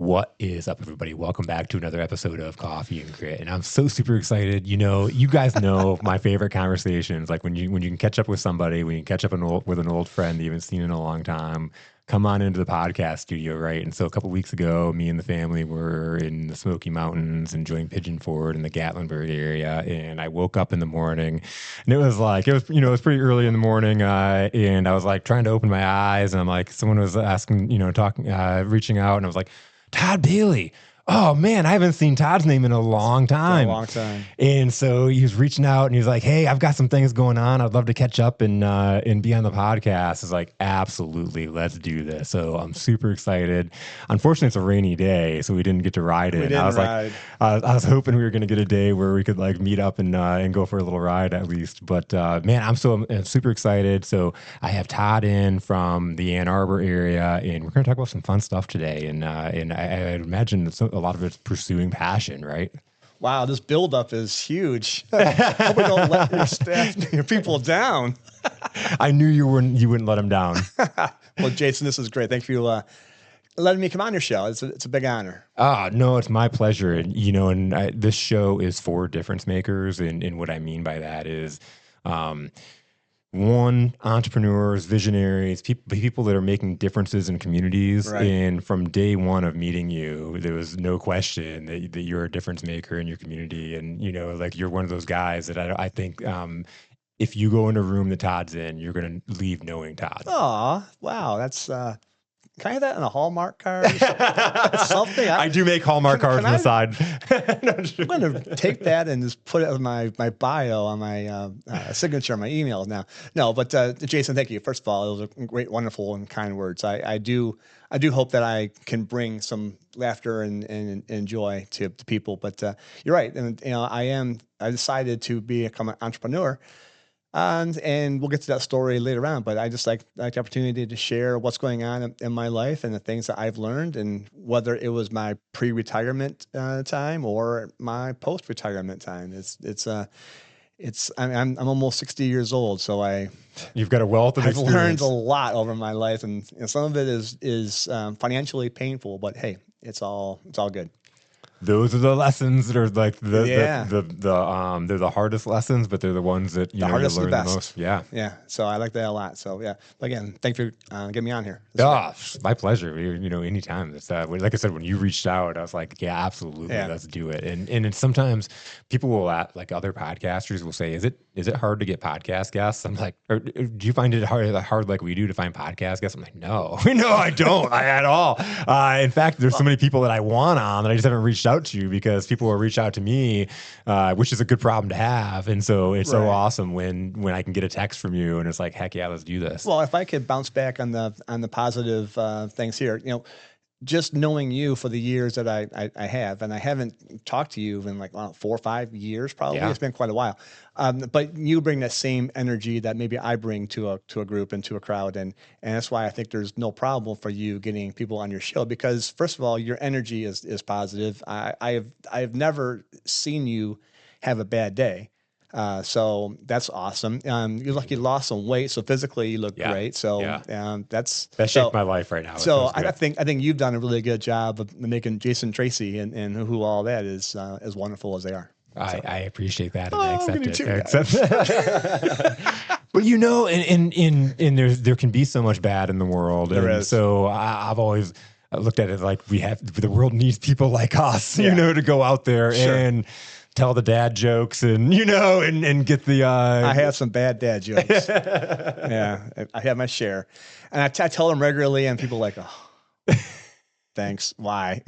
What is up, everybody? Welcome back to another episode of Coffee and Grit. And I'm so super excited. You know, you guys know my favorite conversations, like when you can catch up with somebody, when you catch up with an old friend that you haven't seen in a long time, come on into the podcast studio, right? And so a couple weeks ago, me and the family were in the Smoky Mountains enjoying Pigeon Forge in the Gatlinburg area. And I woke up in the morning and it was pretty early in the morning. And I was like trying to open my eyes and I'm like, someone was asking, reaching out and I was like, Todd Bailey. Oh man, I haven't seen Todd's name in a long time. And so he was reaching out and he was like, hey, I've got some things going on. I'd love to catch up and be on the podcast. It's like, absolutely, let's do this. So I'm super excited. Unfortunately, it's a rainy day, so we didn't get to ride it. I was hoping we were going to get a day where we could like meet up and go for a little ride at least. But man, I'm super excited. So I have Todd in from the Ann Arbor area, and we're going to talk about some fun stuff today. And I imagine a lot of it's pursuing passion, right? Wow, this buildup is huge. Hope we don't let your staff, your people down. I knew you wouldn't let them down. Well, Jason, this is great. Thank you for letting me come on your show. It's a big honor. No, it's my pleasure. And this show is for difference makers, and what I mean by that is, one, entrepreneurs, visionaries, people that are making differences in communities. Right. And from day one of meeting you, there was no question that you're a difference maker in your community. And, like you're one of those guys that I think if you go in a room that Todd's in, you're going to leave knowing Todd. Oh, wow. That's... Can I have that on a Hallmark card? Something. I do make Hallmark cards on the side. I'm going to take that and just put it on my bio on my signature on my email now. No, but Jason, thank you. First of all, it was a great, wonderful, and kind words. I do hope that I can bring some laughter and joy to people. But you're right, and I decided to become an entrepreneur. And we'll get to that story later on, but I just like the opportunity to share what's going on in my life and the things that I've learned, and whether it was my pre-retirement time or my post-retirement time. I'm almost 60 years old, so you've got a wealth of experience. I've learned a lot over my life, and some of it is financially painful, but hey, it's all good. Those are the lessons that are like they're the hardest lessons, but they're the ones that you learn the most. Yeah. Yeah. So I like that a lot. So yeah. Again, thanks for getting me on here. My pleasure. Anytime. It's like I said, when you reached out, I was like, yeah, absolutely, let's do it. And it's sometimes people will like other podcasters will say, is it hard to get podcast guests? I'm like, do you find it hard like we do to find podcast guests? I'm like, no, I don't at all. In fact, there's so many people that I want on that I just haven't reached out to, because people will reach out to me, which is a good problem to have. And so it's so awesome when I can get a text from you and it's like, heck yeah, let's do this. Well, if I could bounce back on the positive things here, just knowing you for the years that I have, and I haven't talked to you in like 4 or 5 years, probably. Yeah. It's been quite a while. But you bring that same energy that maybe I bring to a group and to a crowd. And that's why I think there's no problem for you getting people on your show, because first of all, your energy is positive. I have never seen you have a bad day. So that's awesome. You lost some weight, so physically you look great. So that shaped my life right now. So I think you've done a really good job of making Jason Tracy and who all that is as wonderful as they are. I appreciate that, and I accept it. But and there can be so much bad in the world. There is. So I've always looked at it like the world needs people like us, to go out there and tell the dad jokes and get the. I have some bad dad jokes. Yeah, I have my share, and I tell them regularly, and people are like, oh, thanks. Why?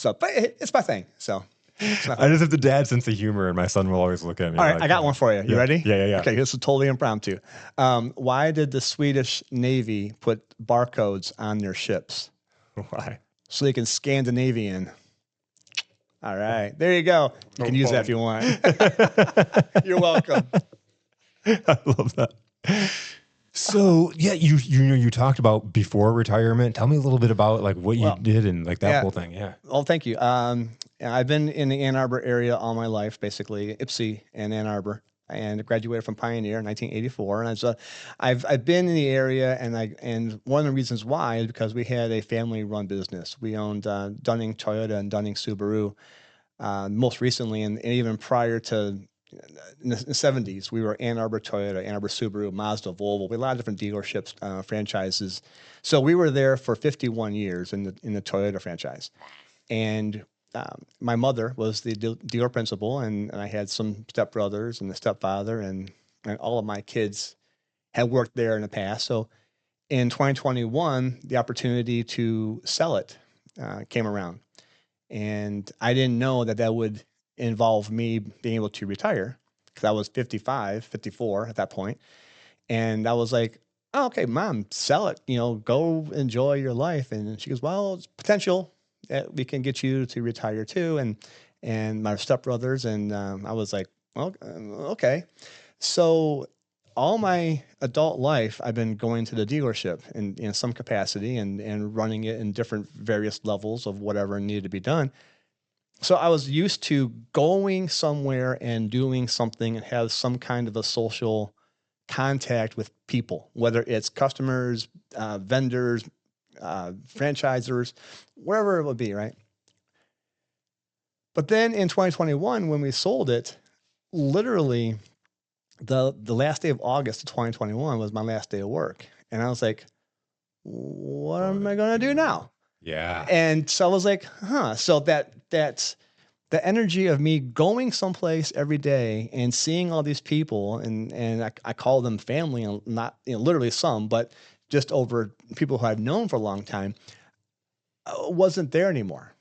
But it's my thing. So. I just have the dad sense of humor, and my son will always look at me. All right, I got one for you. You ready? Yeah. Okay, this is totally impromptu. Why did the Swedish Navy put barcodes on their ships? Why? So they can Scandinavian. All right, there you go. You can use that if you want. You're welcome. I love that. So yeah, you talked about before retirement. Tell me a little bit about like what you did and like that whole thing. Yeah. Well, thank you. I've been in the Ann Arbor area all my life, basically Ipsy and Ann Arbor. and graduated from Pioneer in 1984. And I've been in the area, and one of the reasons why is because we had a family-run business. We owned Dunning Toyota and Dunning Subaru most recently, and even prior to in the 70s, we were Ann Arbor Toyota, Ann Arbor Subaru, Mazda, Volvo. We had a lot of different dealerships, franchises. So we were there for 51 years in the Toyota franchise. And my mother was the dealer principal, and I had some stepbrothers and the stepfather, and all of my kids had worked there in the past. So in 2021, the opportunity to sell it came around. And I didn't know that would involve me being able to retire because I was 55, 54 at that point. And I was like, oh, okay, Mom, sell it, go enjoy your life. And she goes, well, it's potential that we can get you to retire too. And my stepbrothers. And I was like, well, okay. So all my adult life, I've been going to the dealership in some capacity and running it in different various levels of whatever needed to be done. So I was used to going somewhere and doing something and have some kind of a social contact with people, whether it's customers, vendors, franchisors, wherever it would be, right? But then in 2021, when we sold it, literally the last day of August of 2021 was my last day of work. And I was like, what am I going to do now? Yeah. And so I was like, so that's the energy of me going someplace every day and seeing all these people, and I call them family, and not literally some, but just over people who I've known for a long time, wasn't there anymore.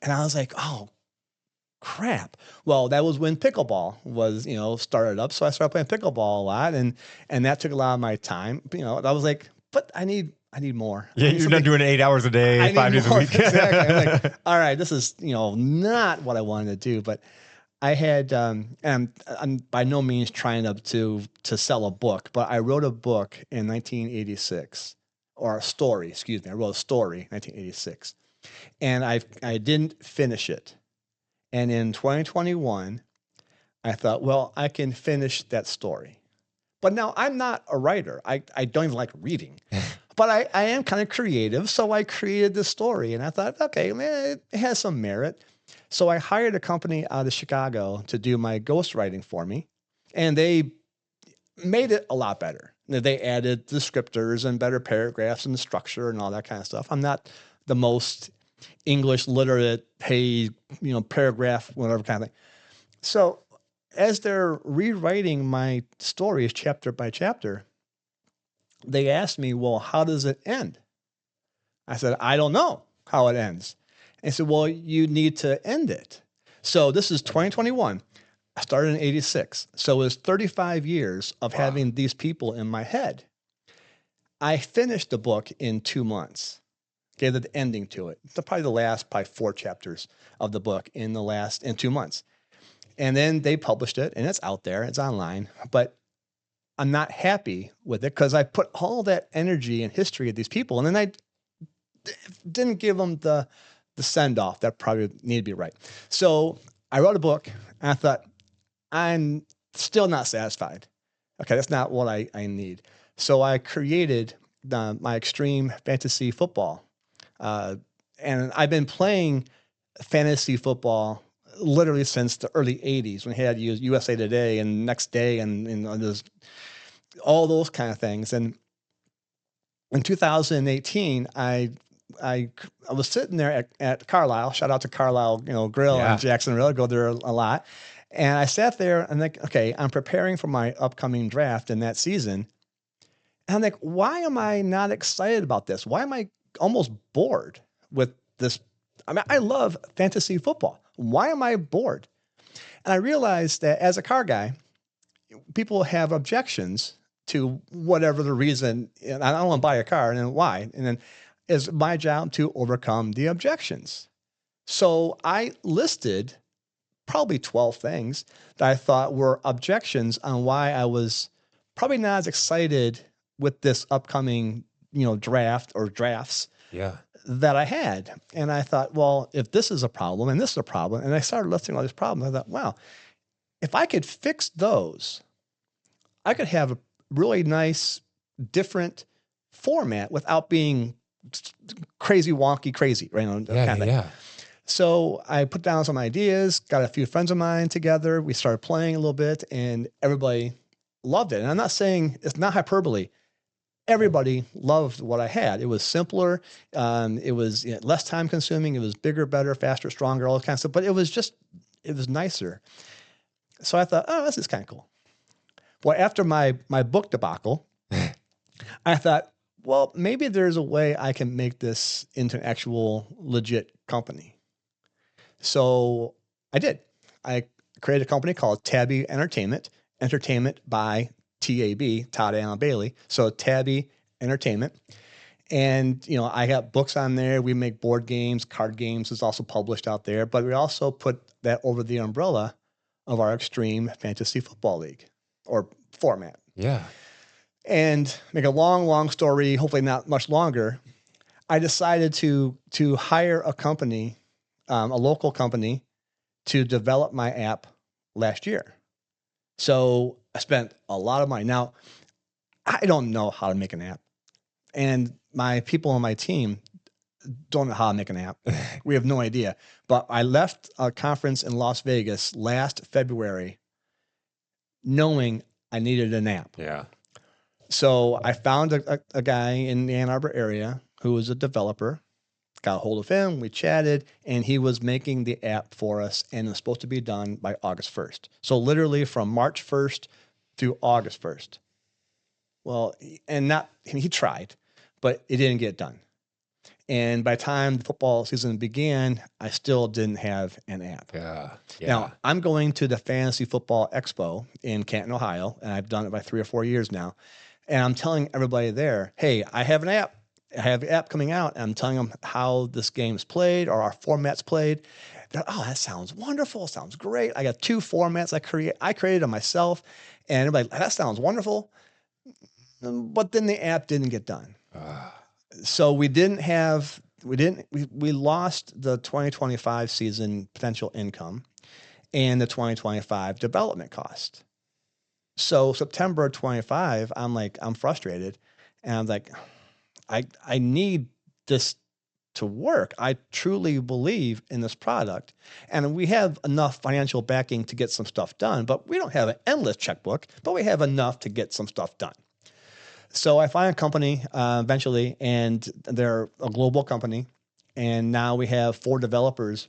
And I was like, oh, crap. Well, that was when pickleball was, started up. So I started playing pickleball a lot, and that took a lot of my time. I was like, but I need more. Yeah, you're not doing 8 hours a day, 5 days a week. Exactly. I'm like, all right, this is, not what I wanted to do. But I had, and I'm by no means trying to sell a book, but I wrote a book in 1986, or a story, excuse me. I wrote a story in 1986, and I didn't finish it. And in 2021, I thought, well, I can finish that story. But now I'm not a writer. I don't even like reading. But I am kind of creative, so I created this story, and I thought, okay, man, it has some merit. So I hired a company out of Chicago to do my ghostwriting for me, and they made it a lot better. They added descriptors and better paragraphs and the structure and all that kind of stuff. I'm not the most English literate, paragraph, whatever kind of thing. So as they're rewriting my stories chapter by chapter, they asked me, well, how does it end? I said, I don't know how it ends. And they said, well, you need to end it. So this is 2021. I started in 86. So it was 35 years of having these people in my head. I finished the book in 2 months. Gave the ending to it. It's probably the last 4 chapters of the book in 2 months. And then they published it, and it's out there. It's online. But I'm not happy with it because I put all that energy and history of these people, and then I didn't give them the send off that probably needed to be right. So I wrote a book, and I thought, I'm still not satisfied. Okay, that's not what I need. So I created my extreme fantasy football. And I've been playing fantasy football literally since the early 80s when he had USA Today and Next Day and there's all those kind of things. And in 2018, I was sitting there at Carlisle. Shout out to Carlisle, Grill in Jacksonville. I go there a lot. And I sat there and like, okay, I'm preparing for my upcoming draft in that season. And I'm like, why am I not excited about this? Why am I almost bored with this? I mean, I love fantasy football. Why am I bored? And I realized that as a car guy, people have objections to whatever the reason. And I don't want to buy a car, and then why? And then it's my job to overcome the objections. So I listed probably 12 things that I thought were objections on why I was probably not as excited with this upcoming, draft or drafts that I had. And I thought, well, if this is a problem and this is a problem, and I started listing all these problems, I thought, wow, if I could fix those, I could have a really nice, different format without being crazy, wonky, crazy, right? Yeah. So I put down some ideas, got a few friends of mine together. We started playing a little bit, and everybody loved it. And I'm not saying it's not hyperbole. Everybody loved what I had. It was simpler. It was less time consuming. It was bigger, better, faster, stronger, all that kind of stuff. But it was nicer. So I thought, oh, this is kind of cool. Well, after my book debacle, I thought, well, maybe there's a way I can make this into an actual legit company. So I did. I created a company called Tabby Entertainment by TAB, Todd Bailey. So Tabby Entertainment. And, I got books on there. We make board games, card games is also published out there. But we also put that over the umbrella of our Extreme Fantasy Football League or format. Yeah. And make a long story, hopefully not much longer, I decided to hire a company, a local company, to develop my app last year. So I spent a lot of money. Now, I don't know how to make an app. And my people on my team don't know how to make an app. We have no idea. But I left a conference in Las Vegas last February knowing I needed an app. Yeah. So I found a guy in the Ann Arbor area who was a developer, got a hold of him, we chatted, and he was making the app for us, and it was supposed to be done by August 1st. So literally from March 1st through August 1st. Well, he tried, but it didn't get done. And by the time the football season began, I still didn't have an app. Yeah. Now, I'm going to the Fantasy Football Expo in Canton, Ohio, and I've done it by 3 or 4 years now. And I'm telling everybody there, hey, I have an app. I have the app coming out, and I'm telling them how this game's played or our format's played. They're like, oh, that sounds wonderful. Sounds great. I got 2 formats I created them myself. And everybody, that sounds wonderful. But then the app didn't get done. So we lost the 2025 season potential income and the 2025 development cost. So September 25, I'm frustrated, and I'm like, I need this to work. I truly believe in this product, and we have enough financial backing to get some stuff done, but we don't have an endless checkbook, but we have enough to get some stuff done. So I find a company eventually, and they're a global company. And now we have 4 developers,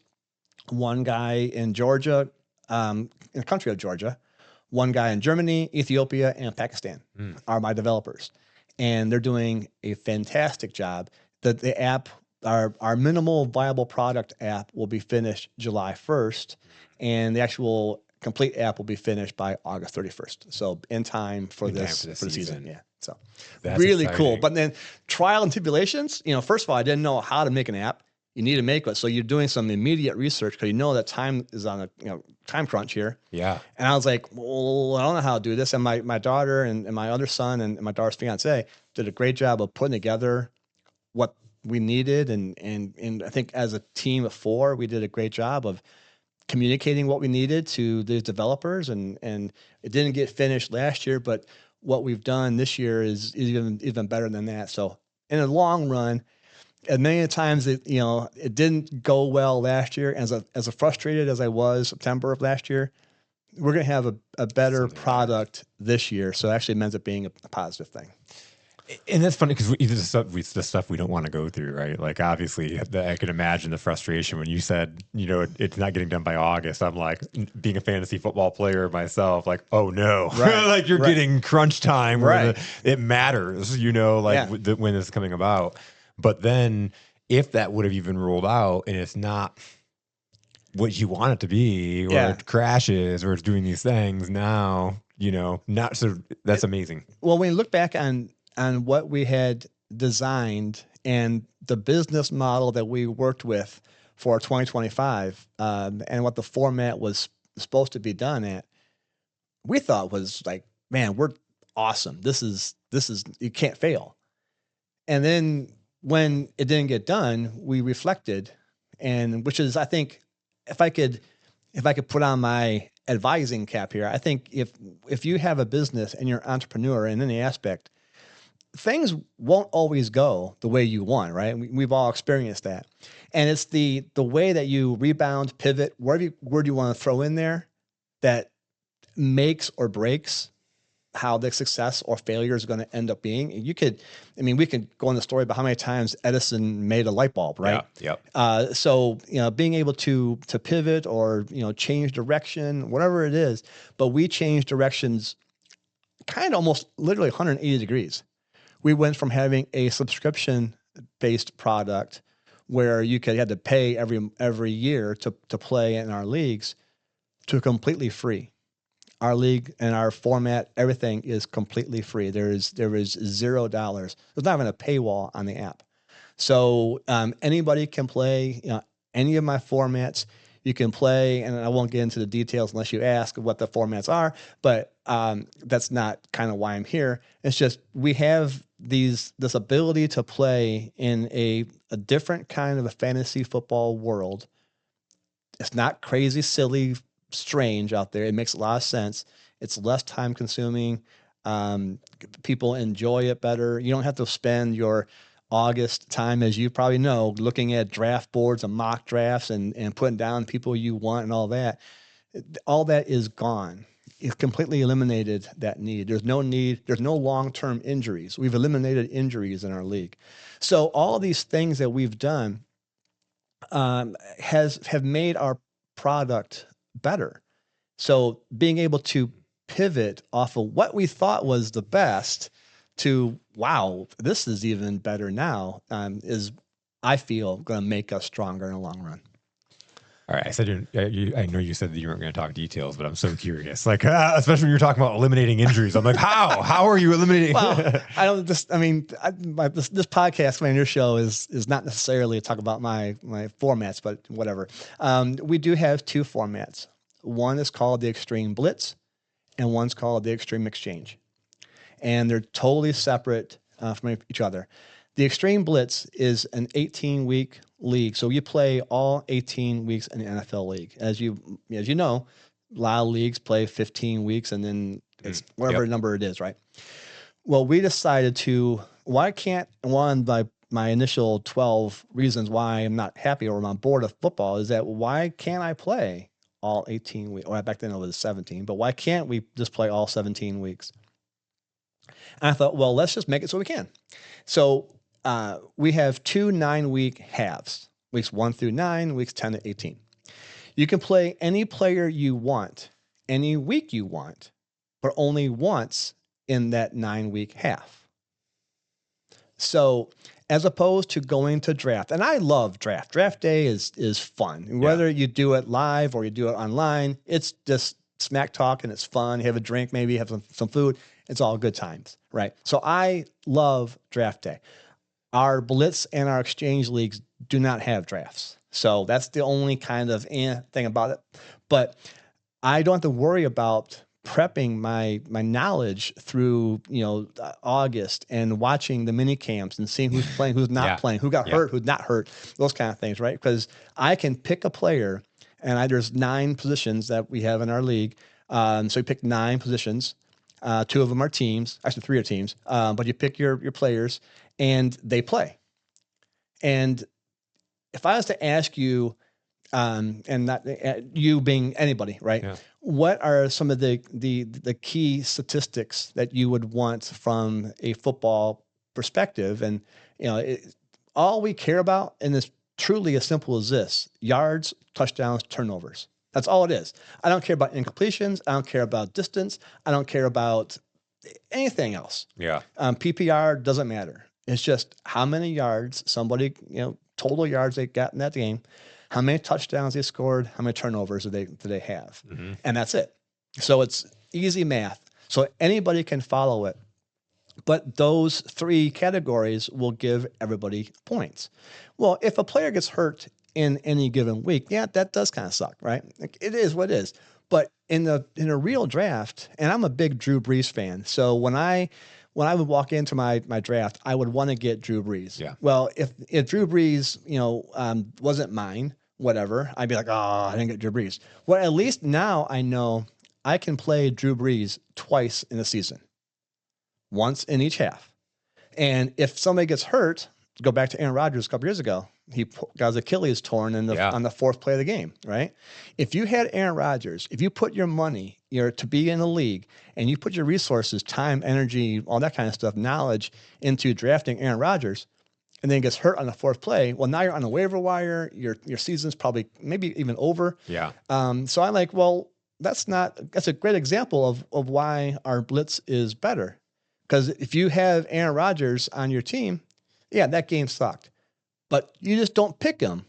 one guy in Georgia, in the country of Georgia, one guy in Germany, Ethiopia, and Pakistan are my developers. And they're doing a fantastic job. The app, our minimal viable product app will be finished July 1st, and the actual complete app will be finished by August 31st. So in time for the season. Yeah. So that's really exciting. Cool. But then trial and tribulations, first of all, I didn't know how to make an app. You need to make it. So you're doing some immediate research because that time is on a time crunch here. Yeah. And I was like, well, I don't know how to do this. And my daughter and my other son and my daughter's fiance did a great job of putting together what we needed. And I think as a team of 4, we did a great job of communicating what we needed to the developers. And it didn't get finished last year, but what we've done this year is even better than that. So in the long run, as many times it didn't go well last year, as frustrated as I was September of last year, we're going to have a better product this year. So it actually ends up being a positive thing. And that's funny because the stuff we don't want to go through, right? Like, obviously, I can imagine the frustration when you said, it's not getting done by August. I'm like, being a fantasy football player myself, like, oh no, right. Like you're getting crunch time where it matters, when it's coming about. But then if that would have even rolled out and it's not what you want it to be, or it crashes, or it's doing these things now, not so. That's amazing. Well, when you look back on what we had designed and the business model that we worked with for 2025, and what the format was supposed to be done at, we thought was like, man, we're awesome. This is you can't fail. And then when it didn't get done, we reflected, and which is, I think, if I could put on my advising cap here. I think if you have a business and you're an entrepreneur in any aspect, things won't always go the way you want, right? We've all experienced that. And it's the way that you rebound, pivot, whatever word you want to throw in there, that makes or breaks how the success or failure is going to end up being. We could go in the story about how many times Edison made a light bulb, right? Yeah. Yep. So, being able to pivot or, change direction, whatever it is, but we change directions kind of almost literally 180 degrees. We went from having a subscription-based product where you had to pay every year to play in our leagues to completely free. Our league and our format, everything is completely free. There is $0. There's not even a paywall on the app. So anybody can play any of my formats. You can play, and I won't get into the details unless you ask what the formats are, but that's not kind of why I'm here. It's just we have this ability to play in a different kind of a fantasy football world. It's not crazy, silly, strange out there. It makes a lot of sense. It's less time consuming. People enjoy it better. You don't have to spend your August time, as you probably know, looking at draft boards and mock drafts and putting down people you want and all that. All that is gone. It's completely eliminated that need. There's no need. There's no long-term injuries. We've eliminated injuries in our league. So all these things that we've done have made our product better. So being able to pivot off of what we thought was the best to, wow, this is even better now, is, I feel, going to make us stronger in the long run. All right. I said, I know you said that you weren't going to talk details, but I'm so curious. Like, especially when you're talking about eliminating injuries. I'm like, how are you eliminating? Well, I don't just, this podcast, your show is not necessarily to talk about my formats, but whatever. We do have two formats. One is called the Extreme Blitz, and one's called the Extreme Exchange. And they're totally separate from each other. The Extreme Blitz is an 18-week league. So you play all 18 weeks in the NFL league. As you know, a lot of leagues play 15 weeks and then it's whatever number it is, right? Well, we decided one of my initial 12 reasons why I'm not happy or I'm on board of football is that why can't I play all 18 weeks? Or back then it was 17, but why can't we just play all 17 weeks? And I thought, well, let's just make it so we can. So we have 2 9-week halves, weeks 1 through 9, weeks 10 to 18. You can play any player you want, any week you want, but only once in that 9-week half. So as opposed to going to draft, and I love draft. Draft day is fun. Whether you do it live or you do it online, it's just smack talk and it's fun. You have a drink, maybe have some food. It's all good times, right? So I love draft day. Our Blitz and our Exchange leagues do not have drafts. So that's the only kind of thing about it. But I don't have to worry about prepping my knowledge through August and watching the mini camps and seeing who's playing, who's not playing, who got hurt, who's not hurt, those kind of things, right? Because I can pick a player, and there's 9 positions that we have in our league. So we pick 9 positions. 2 of them are teams, actually 3 are teams, but you pick your players and they play. And if I was to ask you, and not you being anybody, right? Yeah. What are some of the key statistics that you would want from a football perspective? And all we care about, and it's truly as simple as this: yards, touchdowns, turnovers. That's all it is. I don't care about incompletions. I don't care about distance. I don't care about anything else. Yeah. PPR doesn't matter. It's just how many yards somebody, total yards they got in that game, how many touchdowns they scored, how many turnovers do they have. Mm-hmm. And that's it. So it's easy math. So anybody can follow it. But those 3 categories will give everybody points. Well, if a player gets hurt in any given week, that does kind of suck, right? Like, it is what it is. But in a real draft, and I'm a big Drew Brees fan, so when I would walk into my draft, I would want to get Drew Brees. Yeah. Well, if Drew Brees, wasn't mine, whatever, I'd be like, oh, I didn't get Drew Brees. Well, at least now I know I can play Drew Brees twice in a season, once in each half. And if somebody gets hurt, go back to Aaron Rodgers a couple years ago. He got his Achilles torn on the fourth play of the game, right? If you had Aaron Rodgers, if you put your money to be in the league and you put your resources, time, energy, all that kind of stuff, knowledge into drafting Aaron Rodgers, and then gets hurt on the fourth play, well, now you're on a waiver wire. Your season's probably maybe even over. Yeah. So I'm like, well, that's a great example of why our blitz is better. Because if you have Aaron Rodgers on your team, yeah, that game sucked. But you just don't pick him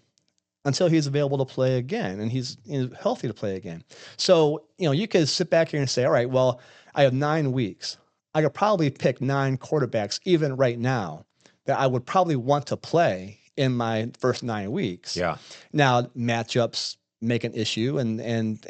until he's available to play again and he's healthy to play again. So, you could sit back here and say, all right, well, I have 9 weeks. I could probably pick 9 quarterbacks even right now that I would probably want to play in my first 9 weeks. Yeah. Now, matchups make an issue and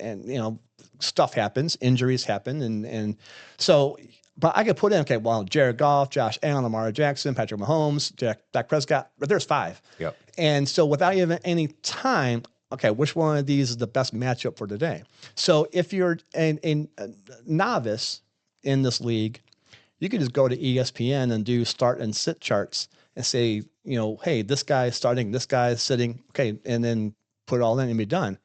stuff happens, injuries happen. And so, but I could put in, okay, well, Jared Goff, Josh Allen, Lamar Jackson, Patrick Mahomes, Dak Prescott, but there's 5. Yep. And so without even any time, okay, which one of these is the best matchup for today? So if you're a novice in this league, you could just go to ESPN and do start and sit charts and say, hey, this guy is starting, this guy is sitting, okay, and then put it all in and be done.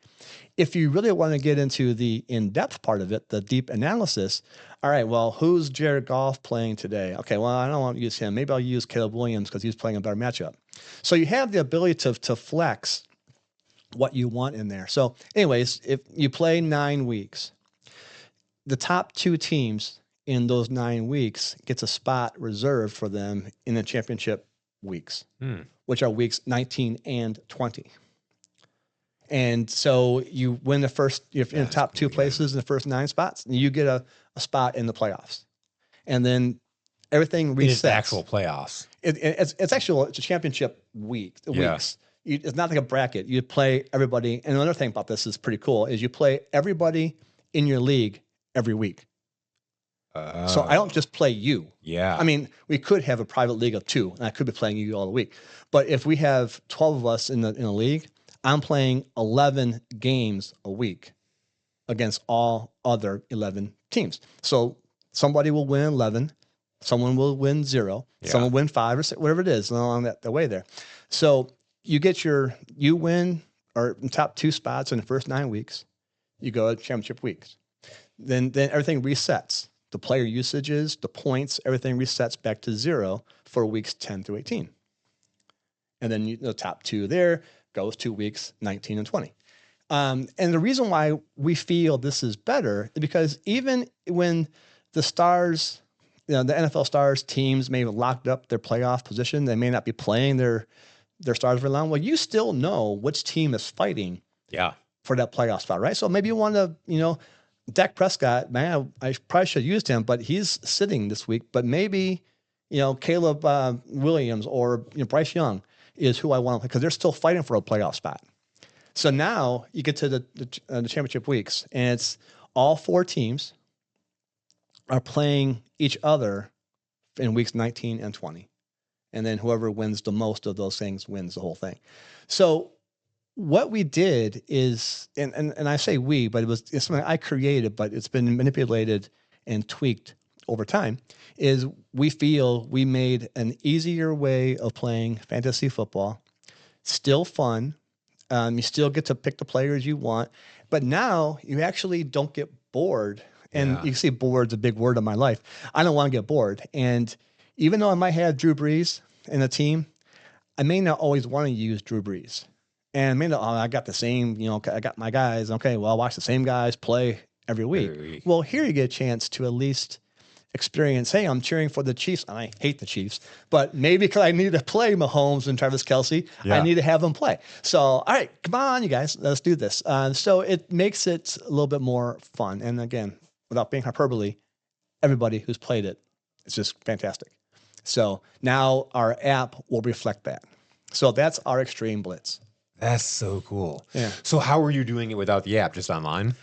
If you really want to get into the in-depth part of it, the deep analysis, all right, well, who's Jared Goff playing today? Okay, well, I don't want to use him. Maybe I'll use Caleb Williams because he's playing a better matchup. So you have the ability to flex what you want in there. So anyways, if you play 9 weeks, the top 2 teams in those 9 weeks gets a spot reserved for them in the championship weeks, which are weeks 19 and 20. And so you win the first, if in the top 2 places in the first 9 spots, you get a spot in the playoffs. And then everything resets. It's actual playoffs. It's a championship weeks. It's not like a bracket. You play everybody. And another thing about this is pretty cool is you play everybody in your league every week. So I don't just play you. Yeah. I mean, we could have a private league of 2, and I could be playing you all the week. But if we have 12 of us in a league, I'm playing 11 games a week against all other 11 teams. So somebody will win 11, someone will win 0, someone will win 5 or 6, whatever it is along the way there. So you win or top 2 spots in the first 9 weeks. You go to championship weeks. Then everything resets. The player usages, the points, everything resets back to 0 for weeks 10 through 18. And then the top 2 there goes to weeks 19 and 20. And the reason why we feel this is better is because even when the stars, the NFL stars teams may have locked up their playoff position, they may not be playing their stars very long. Well, you still know which team is fighting for that playoff spot, right? So maybe you want to, Dak Prescott, man, I probably should have used him, but he's sitting this week. But maybe, Caleb Williams or Bryce Young is who I want to play because they're still fighting for a playoff spot. So now you get to the championship weeks, and it's all 4 teams are playing each other in weeks 19 and 20. And then whoever wins the most of those things wins the whole thing. So what we did is, and I say we, but it's something I created, but it's been manipulated and tweaked over time, is we feel we made an easier way of playing fantasy football, still fun. You still get to pick the players you want, but now you actually don't get bored. And you can see bored's a big word in my life. I don't want to get bored. And even though I might have Drew Brees in a team, I may not always want to use Drew Brees. And I may not, I got the same, I got my guys. Okay, well, I'll watch the same guys play every week. Well, here you get a chance to at least experience, hey, I'm cheering for the Chiefs, and I hate the Chiefs, but maybe because I need to play Mahomes and Travis Kelce, I need to have them play. So, all right, come on, you guys, let's do this. So it makes it a little bit more fun. And again, without being hyperbole, everybody who's played it, it's just fantastic. So now our app will reflect that. So that's our Extreme Blitz. That's so cool. Yeah. So how were you doing it without the app? Just online?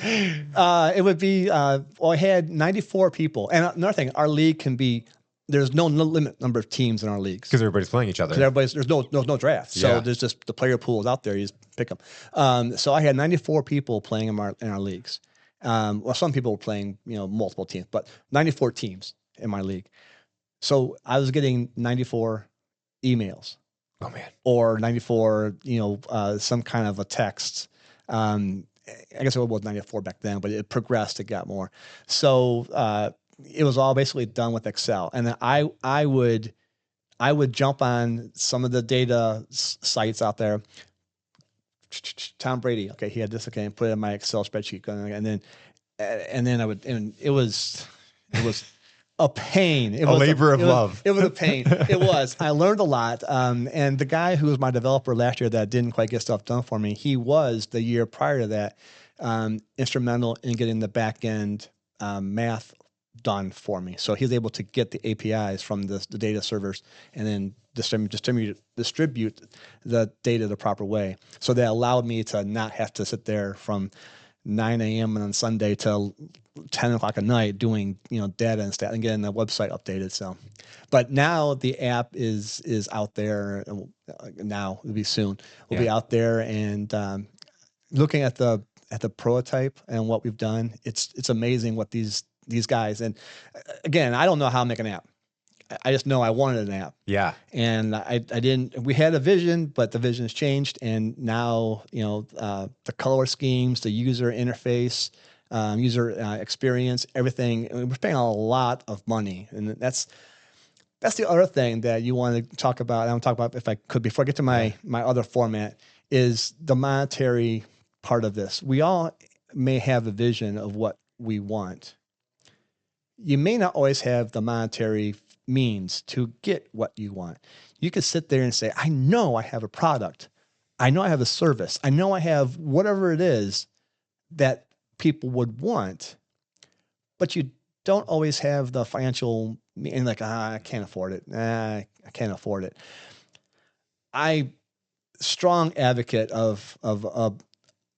It would be, I had 94 people. And another thing, our league can be there's no limit number of teams in our leagues. Because everybody's playing each other. Because there's no draft. So there's just the player pool is out there. You just pick them. So I had 94 people playing in our leagues. Well, some people were playing, multiple teams, but 94 teams in my league. So I was getting 94 emails. Oh man. Or 94, some kind of a text. I guess it was 94 back then, but it progressed. It got more. So it was all basically done with Excel, and then I would jump on some of the data sites out there. Tom Brady, okay, he had this, okay, and put it in my Excel spreadsheet, and then I would, and it was a pain. It was a labor of love. It was a pain. It was. I learned a lot. And the guy who was my developer last year that didn't quite get stuff done for me, he was the year prior to that instrumental in getting the back end math done for me. So he's able to get the APIs from the data servers and then distribute the data the proper way. So that allowed me to not have to sit there from 9 a.m. on Sunday till 10 o'clock at night doing, data and stuff and getting the website updated. So, but now the app is out there now. It'll be soon. We'll be out there and looking at the prototype and what we've done. It's amazing what these guys, and again, I don't know how to make an app. I just know I wanted an app. Yeah. And I didn't, we had a vision, but the vision has changed. And now, the color schemes, the user interface, user experience, everything, we're paying a lot of money. And that's the other thing that you want to talk about. I want to talk about, if I could, before I get to my other format, is the monetary part of this. We all may have a vision of what we want. You may not always have the monetary means to get what you want. You could sit there and say, I know I have a product. I know I have a service. I know I have whatever it is that people would want, but you don't always have the financial, and like, I can't afford it. I can't afford it. Strong advocate of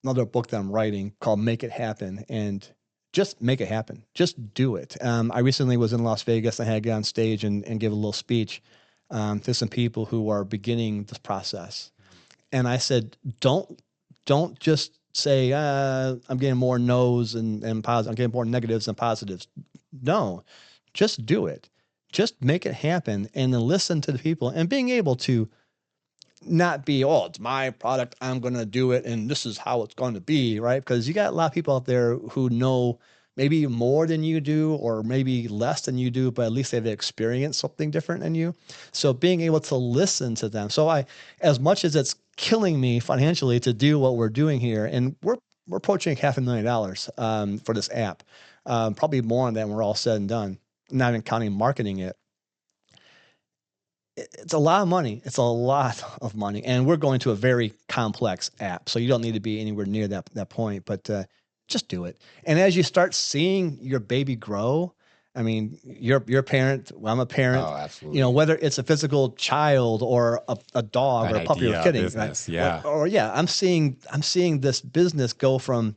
another book that I'm writing called Make It Happen, and just make it happen. Just do it. I recently was in Las Vegas. I had to get on stage and give a little speech to some people who are beginning this process. And I said, don't just say, I'm getting more no's and positives. I'm getting more negatives than positives. No, just do it. Just make it happen and then listen to the people and being able to not be, it's my product, I'm going to do it, and this is how it's going to be, right? Because you got a lot of people out there who know maybe more than you do or maybe less than you do, but at least they've experienced something different than you. So being able to listen to them. So as much as it's killing me financially to do what we're doing here, and we're approaching $500,000 for this app, probably more than that when we're all said and done, not even counting marketing it. It's a lot of money. It's a lot of money. And we're going to a very complex app. So you don't need to be anywhere near that point, but just do it. And as you start seeing your baby grow, I mean, you're a parent. Well, I'm a parent. Oh, absolutely. Whether it's a physical child or a dog or a puppy or kidding. Business, right? Yeah. Or I'm seeing this business go from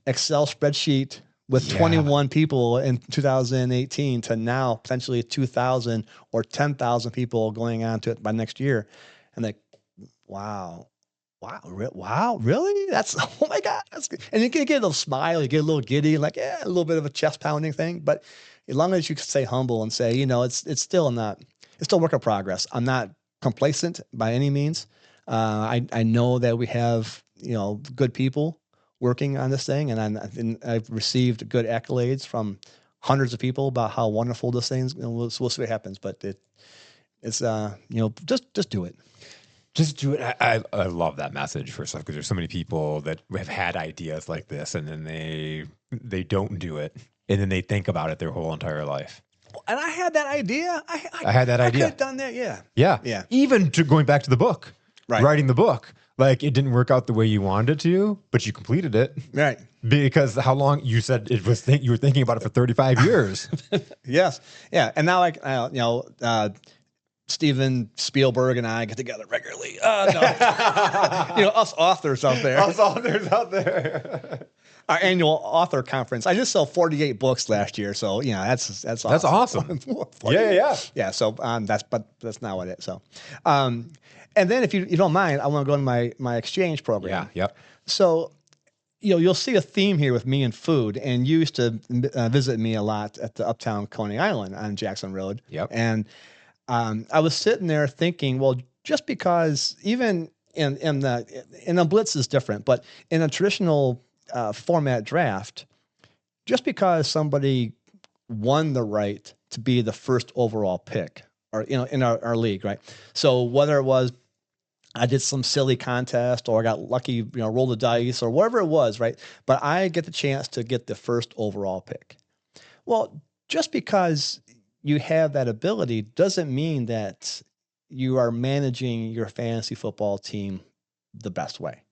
Excel spreadsheet with 21 people in 2018 to now potentially 2,000 or 10,000 people going on to it by next year. And like, wow, really? That's, oh my God. That's good. And you can get a little smile, you get a little giddy, like, a little bit of a chest pounding thing. But as long as you can stay humble and say, it's still work in progress. I'm not complacent by any means. I know that we have, good people working on this thing, and I've received good accolades from hundreds of people about how wonderful this thing is. We'll see what happens, but it's just do it. Just do it. I love that message for stuff, because there's so many people that have had ideas like this, and then they don't do it, and then they think about it their whole entire life. And I had that idea. I had that idea. I could have done that. Yeah. Yeah. Even going back to the book, right. Writing the book. Like, it didn't work out the way you wanted it to, but you completed it. Right. Because how long you said it was, you were thinking about it for 35 years. Yes. Yeah. And now, Steven Spielberg and I get together regularly. No. Us authors out there. Us authors out there. Our annual author conference. I just sold 48 books last year, so that's awesome. That's awesome. Yeah. Yeah. So that's not what it is. So, and then if you don't mind, I want to go to my exchange program. Yeah. Yep. So, you'll see a theme here with me and food, and you used to visit me a lot at the Uptown Coney Island on Jackson Road. Yep. And I was sitting there thinking, well, just because even in a blitz is different, but in a traditional format draft, just because somebody won the right to be the first overall pick, or in our league, right? So whether it was I did some silly contest or I got lucky, roll the dice or whatever it was, right? But I get the chance to get the first overall pick. Well, just because you have that ability doesn't mean that you are managing your fantasy football team the best way.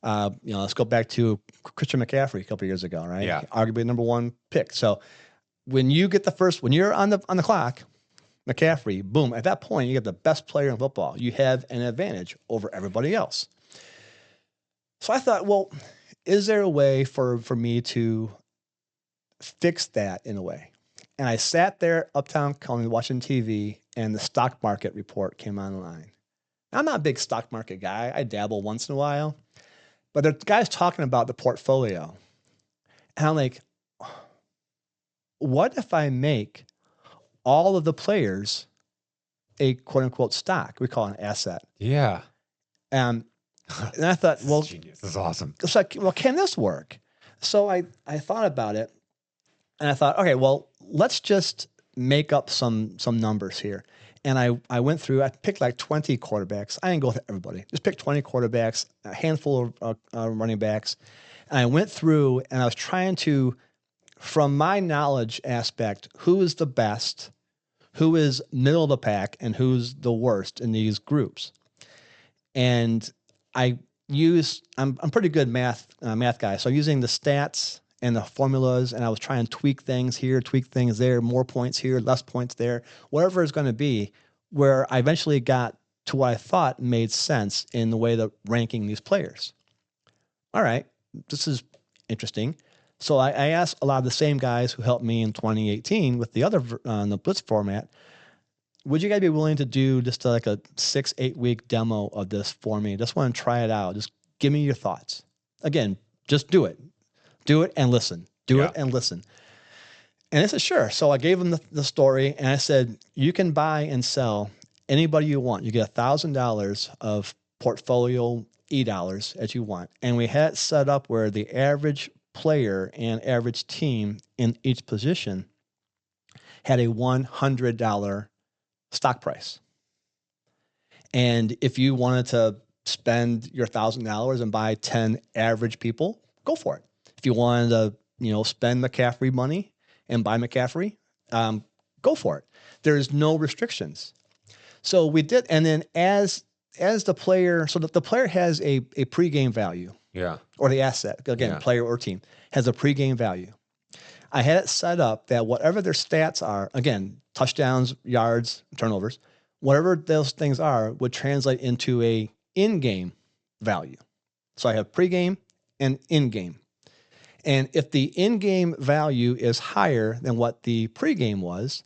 Let's go back to Christian McCaffrey a couple of years ago, right? Yeah. Arguably number one pick. So when you get when you're on the clock, McCaffrey, boom, at that point, you get the best player in football. You have an advantage over everybody else. So I thought, well, is there a way for me to fix that in a way? And I sat there uptown Coney watching TV, and the stock market report came online. I'm not a big stock market guy. I dabble once in a while. But the guy's talking about the portfolio. And I'm like, what if I make all of the players a quote unquote stock? We call it an asset. Yeah. And I thought, well, genius. This is awesome. It's like, well, can this work? So I thought about it, and I thought, okay, well, let's just make up some numbers here. And I went through, I picked like 20 quarterbacks. I didn't go with everybody. Just picked 20 quarterbacks, a handful of running backs. And I went through and I was trying to, from my knowledge aspect, who is the best, who is middle of the pack, and who's the worst in these groups. And I'm pretty good math guy. So I'm using the stats and the formulas, and I was trying to tweak things here, tweak things there, more points here, less points there, whatever it's going to be, where I eventually got to what I thought made sense in the way that ranking these players. All right, this is interesting. So I asked a lot of the same guys who helped me in 2018 with the other the Blitz format, would you guys be willing to do just like a 6-8 week demo of this for me? Just want to try it out. Just give me your thoughts. Again, just do it. Do it and listen. Do it and listen. And I said, sure. So I gave them the story, and I said, you can buy and sell anybody you want. You get $1,000 of portfolio e-dollars as you want. And we had it set up where the average player and average team in each position had a $100 stock price. And if you wanted to spend your $1,000 and buy 10 average people, go for it. If you wanted to, spend McCaffrey money and buy McCaffrey, go for it. There's no restrictions. So we did, and then as the player, so that the player has a pregame value. Yeah. Or the asset, again, player or team, has a pregame value. I had it set up that whatever their stats are, again, touchdowns, yards, turnovers, whatever those things are would translate into a in-game value. So I have pregame and in-game. And if the in-game value is higher than what the pregame was,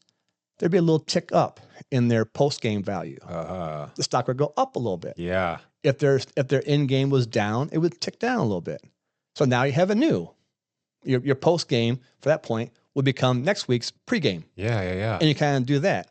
there'd be a little tick up in their post-game value. The stock would go up a little bit. Yeah. If their in-game was down, it would tick down a little bit. So now you have a new. Your post-game for that point would become next week's pregame. Yeah. And you kind of do that.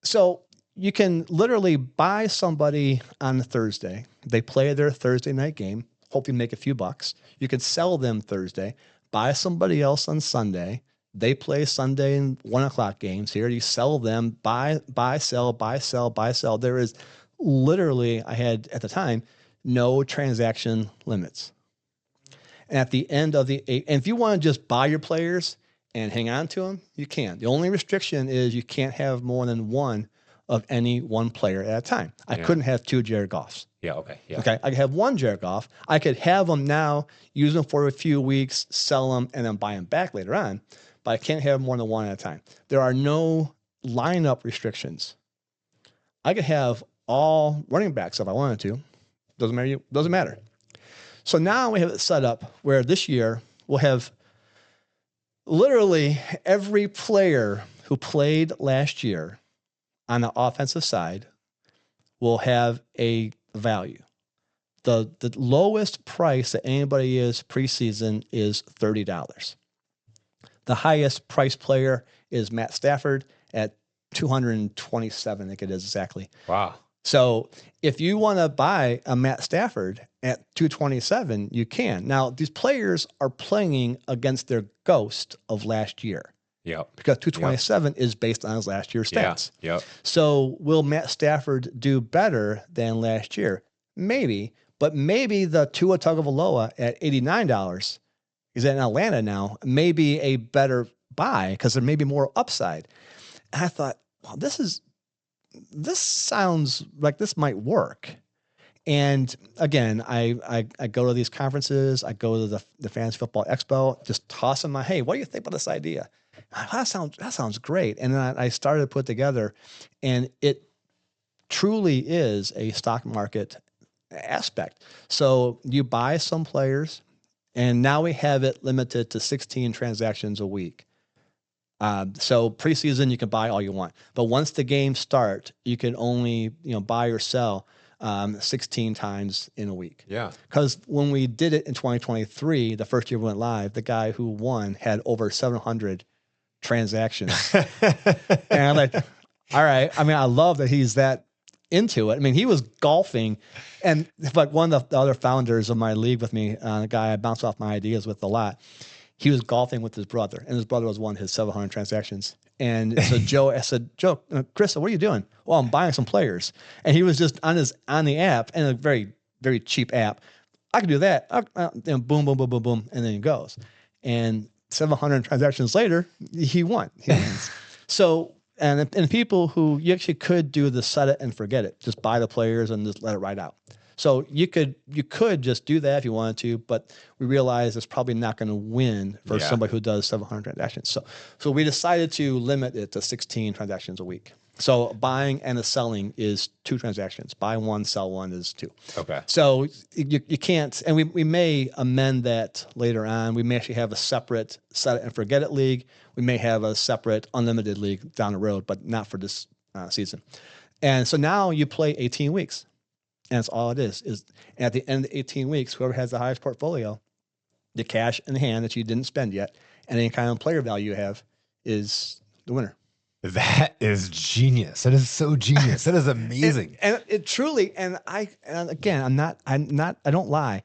So you can literally buy somebody on Thursday. They play their Thursday night game. Hope you make a few bucks. You could sell them Thursday, buy somebody else on Sunday. They play Sunday and 1:00 games here. You sell them, buy, sell. There is literally, I had at the time, no transaction limits. And at the end of and if you want to just buy your players and hang on to them, you can. The only restriction is you can't have more than one of any one player at a time. I couldn't have two Jared Goffs. Yeah, okay. Yeah. Okay, I could have one Jared Goff. I could have them now, use them for a few weeks, sell them, and then buy them back later on. But I can't have more than one at a time. There are no lineup restrictions. I could have all running backs if I wanted to. Doesn't matter. So now we have it set up where this year we'll have literally every player who played last year on the offensive side will have a value. The lowest price that anybody is preseason is $30. The highest price player is Matt Stafford at 227, I think it is exactly. Wow. So if you want to buy a Matt Stafford at 227, you can. Now, these players are playing against their ghost of last year. Yep. Because 227 is based on his last year's stats. Yep. So will Matt Stafford do better than last year? Maybe, but maybe the Tua Tagovailoa at $89 is in Atlanta now, may be a better buy because there may be more upside. And I thought, well, this sounds like this might work. And again, I go to these conferences, I go to the Fantasy Football Expo, just toss them my, hey, what do you think about this idea? That sounds great. And then I started to put together, and it truly is a stock market aspect. So you buy some players, and now we have it limited to 16 transactions a week. So preseason, you can buy all you want, but once the games start, you can only buy or sell 16 times in a week. Yeah. Because when we did it in 2023, the first year we went live, the guy who won had over 700 transactions. And I'm like, all right. I mean, I love that he's that into it. I mean, he was golfing, and like one of the other founders of my league with me, the guy I bounce off my ideas with a lot, he was golfing with his brother, and his brother was one of his 700 transactions. And so I said, Chris, what are you doing? Well, I'm buying some players. And he was just on the app, and a very, very cheap app. I can do that. Boom, boom, boom, boom, boom. And then he goes. And 700 transactions later, he won. He wins. So, and people who you actually could do the set it and forget it, just buy the players and just let it ride out. So you could just do that if you wanted to, but we realized it's probably not going to win for somebody who does 700 transactions. So we decided to limit it to 16 transactions a week. So buying and selling is 2 transactions. Buy one, sell one is 2. Okay. So you can't, and we may amend that later on. We may actually have a separate set it and forget it league. We may have a separate unlimited league down the road, but not for this season. And so now you play 18 weeks. And that's all it is and at the end of the 18 weeks, whoever has the highest portfolio, the cash in hand that you didn't spend yet, and any kind of player value you have is the winner. That is genius. That is so genius. That is amazing. And it truly, and again, I don't lie.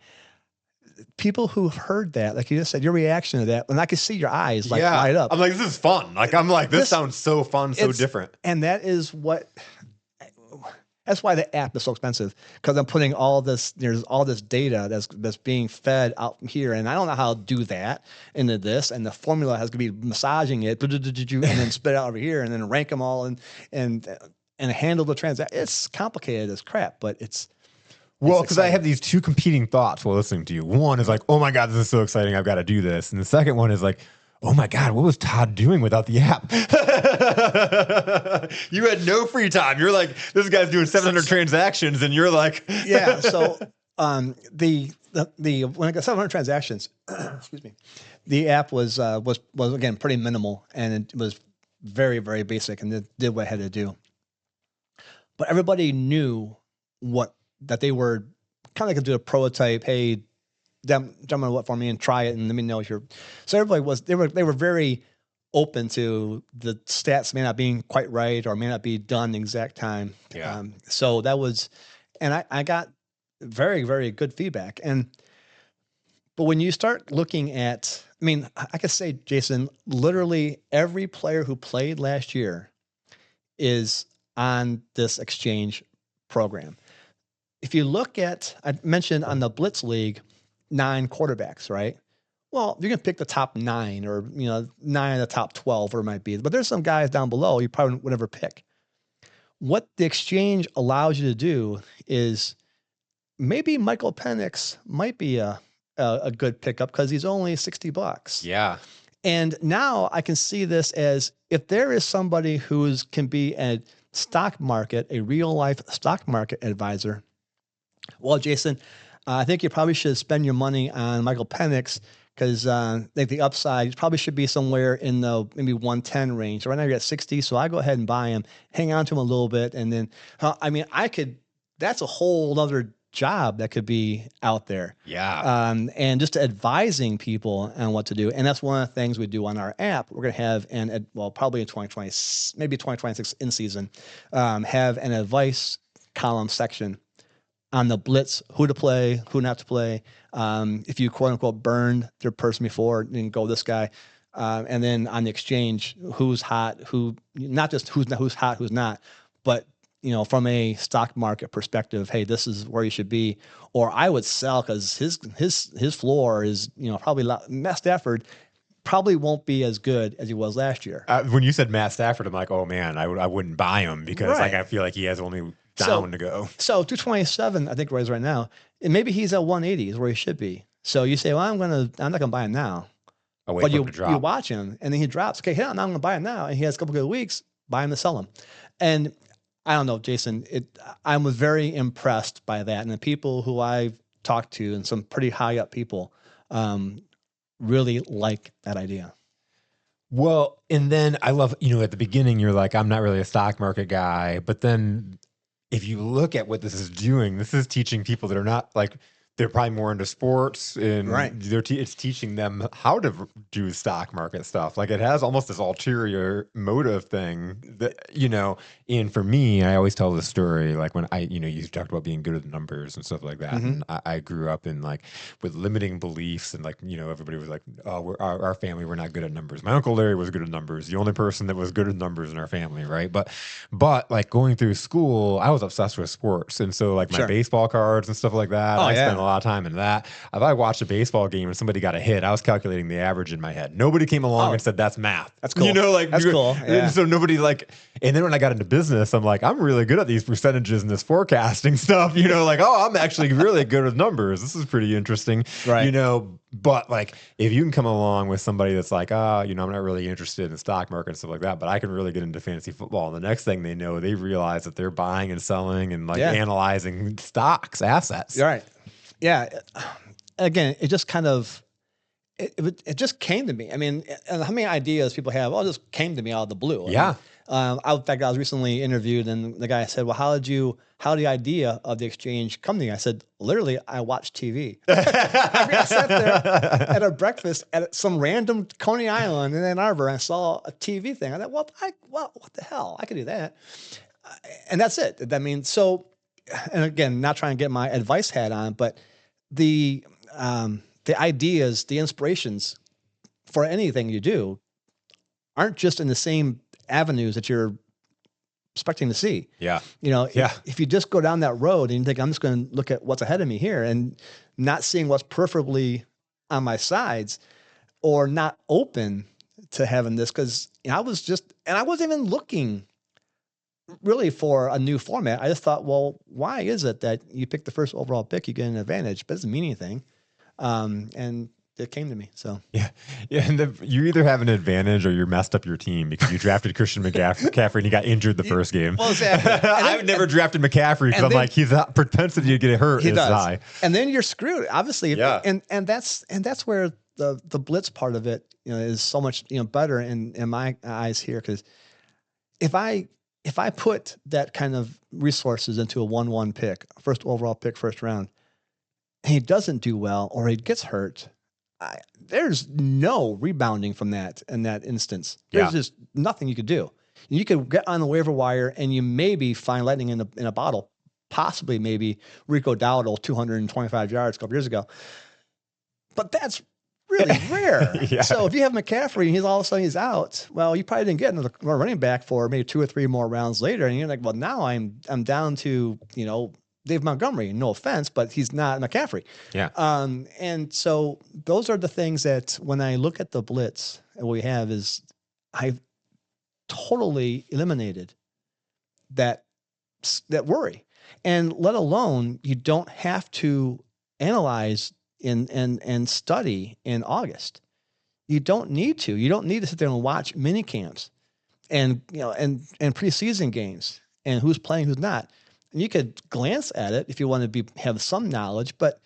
People who've heard that, like you just said, your reaction to that, and I can see your eyes light up. I'm like, this is fun. Like, I'm like, this sounds so fun, so different. And that's why the app is so expensive, because I'm putting there's all this data that's being fed out here, and I don't know how to do that into this, and the formula has to be massaging it, and then spit out over here, and then rank them all and handle the transaction. It's complicated as crap, but it's because I have these 2 competing thoughts while listening to you. One is like, oh my God, this is so exciting, I've got to do this. And the second one is like, oh my God, what was Todd doing without the app? You had no free time. You're like, this guy's doing 700 transactions, and you're like, yeah. So when I got 700 transactions, excuse me, the app was again pretty minimal, and it was very, very basic, and it did what it had to do. But everybody knew that they were kind of like do a prototype. Hey, jump on what for me and try it and let me know if you're. So everybody they were very open to the stats may not being quite right or may not be done the exact time. Yeah. So that was, and I got very, very good feedback. But when you start looking at, I mean, I could say, Jason, literally every player who played last year is on this exchange program. If you look at, I mentioned on the Blitz League, 9 quarterbacks, right? Well, you can pick the top 9 or 9 of the top 12, or it might be. But there's some guys down below you probably would never pick. What the exchange allows you to do is maybe Michael Penix might be a good pickup because he's only $60. Yeah. And now I can see this as if there is somebody can be stock market, a real life stock market advisor. Well, Jason, I think you probably should spend your money on Michael Penix because I think the upside probably should be somewhere in the maybe 110 range. Right now you're at 60, so I go ahead and buy him, hang on to him a little bit, and then I mean I could. That's a whole other job that could be out there. Yeah. And just advising people on what to do. And that's one of the things we do on our app. We're going to have probably in 2020, maybe 2026 in season, have an advice column section on the blitz, who to play, who not to play. If you quote unquote burned their person before, then go this guy. And then on the exchange, who's hot, who not just who's hot, who's not, but from a stock market perspective, hey, this is where you should be. Or I would sell because his floor is probably Matt Stafford probably won't be as good as he was last year. When you said Matt Stafford, I'm like, oh man, I wouldn't buy him because I feel like he has only down to go. So 227, I think where he's right now, and maybe he's at 180 is where he should be. So you say, well, I'm not gonna buy him now. But you watch him and then he drops. Okay, I'm gonna buy him now, and he has a couple good weeks. Buy him to sell him, and I don't know, Jason. I was very impressed by that, and the people who I've talked to, and some pretty high up people, really like that idea. Well, and then I love, at the beginning, you're like, I'm not really a stock market guy, but then if you look at what this is doing, this is teaching people that are not like, they're probably more into sports, and it's teaching them how to do stock market stuff. Like it has almost this ulterior motive thing that, and for me, I always tell this story, like when you talked about being good at numbers and stuff like that. Mm-hmm. And I grew up in with limiting beliefs, and everybody was like, oh, our family, we're not good at numbers. My Uncle Larry was good at numbers. The only person that was good at numbers in our family. Right. But like going through school, I was obsessed with sports. And so my baseball cards and stuff like that, I spent a lot of time in that. If I watched a baseball game and somebody got a hit, I was calculating the average in my head. Nobody came along and said that's math. That's cool. That's cool. Yeah. And so nobody and then when I got into business, I'm like, I'm really good at these percentages and this forecasting stuff. I'm actually really good with numbers. This is pretty interesting. Right. But if you can come along with somebody that's like, I'm not really interested in the stock market and stuff like that, but I can really get into fantasy football. And the next thing they know, they realize that they're buying and selling and analyzing stocks, assets. Right. Yeah. Again, it just kind of, it just came to me. I mean, and how many ideas people have, it just came to me out of the blue. Yeah. In fact, I was recently interviewed, and the guy said, well, how did the idea of the exchange come to you? I said, literally, I watched TV. I sat there at a breakfast at some random Coney Island in Ann Arbor, and I saw a TV thing. I thought, what the hell? I could do that. And that's it. I mean, so, and again, not trying to get my advice hat on, but the ideas, the inspirations for anything you do aren't just in the same avenues that you're expecting to see. Yeah. If you just go down that road and you think, I'm just going to look at what's ahead of me here and not seeing what's preferably on my sides, or not open to having this, because I wasn't even looking really for a new format. I just thought, well, why is it that you pick the first overall pick, you get an advantage, but it doesn't mean anything. And it came to me. So yeah. And you either have an advantage or you're messed up your team because you drafted Christian McCaffrey and he got injured the first game. Well, exactly. I've never drafted McCaffrey because I'm like, his propensity to get hurt is high. And then you're screwed, obviously. Yeah. And that's where the blitz part of it, is so much, better in my eyes here. Cause if I put that kind of resources into a 1-1 pick, first overall pick, first round, and he doesn't do well, or he gets hurt, there's no rebounding from that in that instance. There's just nothing you could do. You could get on the waiver wire and you maybe find lightning in a bottle, possibly maybe Rico Dowdle, 225 yards a couple years ago. But that's really rare. Yeah. So if you have McCaffrey and all of a sudden he's out, well, you probably didn't get another running back for maybe 2 or 3 more rounds later. And you're like, well, now I'm down to, Dave Montgomery. No offense, but he's not McCaffrey. Yeah. And so those are the things that when I look at the blitz, what we have is I've totally eliminated that worry. And let alone, you don't have to analyze and study in August. You don't need to. You don't need to sit there and watch mini camps and preseason games. and who's playing, who's not. And you could glance at it if you want to have some knowledge, but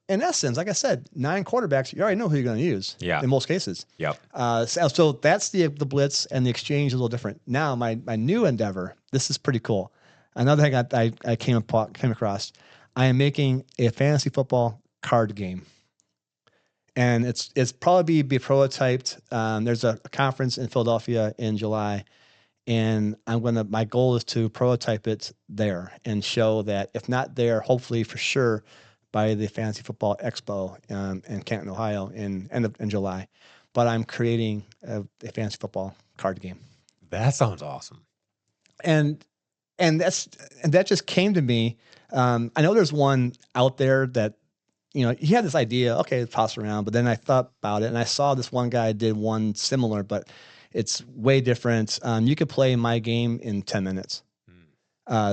in essence, like I said, 9 quarterbacks, you already know who you're going to use in most cases. Yep. So that's the blitz, and the exchange is a little different. Now, my new endeavor, this is pretty cool. Another thing I came across, I am making a fantasy football card game. And it's probably be prototyped. There's a conference in Philadelphia in July, and my goal is to prototype it there and show that if not there, hopefully for sure by the Fantasy Football Expo in Canton, Ohio in July. But I'm creating a fantasy football card game. That sounds awesome. And that just came to me. I know there's one out there that, he had this idea, okay, toss around, but then I thought about it and I saw this one guy did one similar, but it's way different. You could play my game in 10 minutes.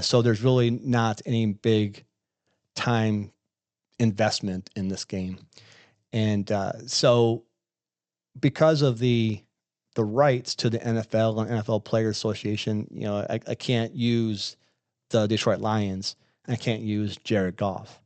So there's really not any big time investment in this game. And so because of the rights to the NFL and NFL Players Association, I can't use the Detroit Lions. I can't use Jared Goff.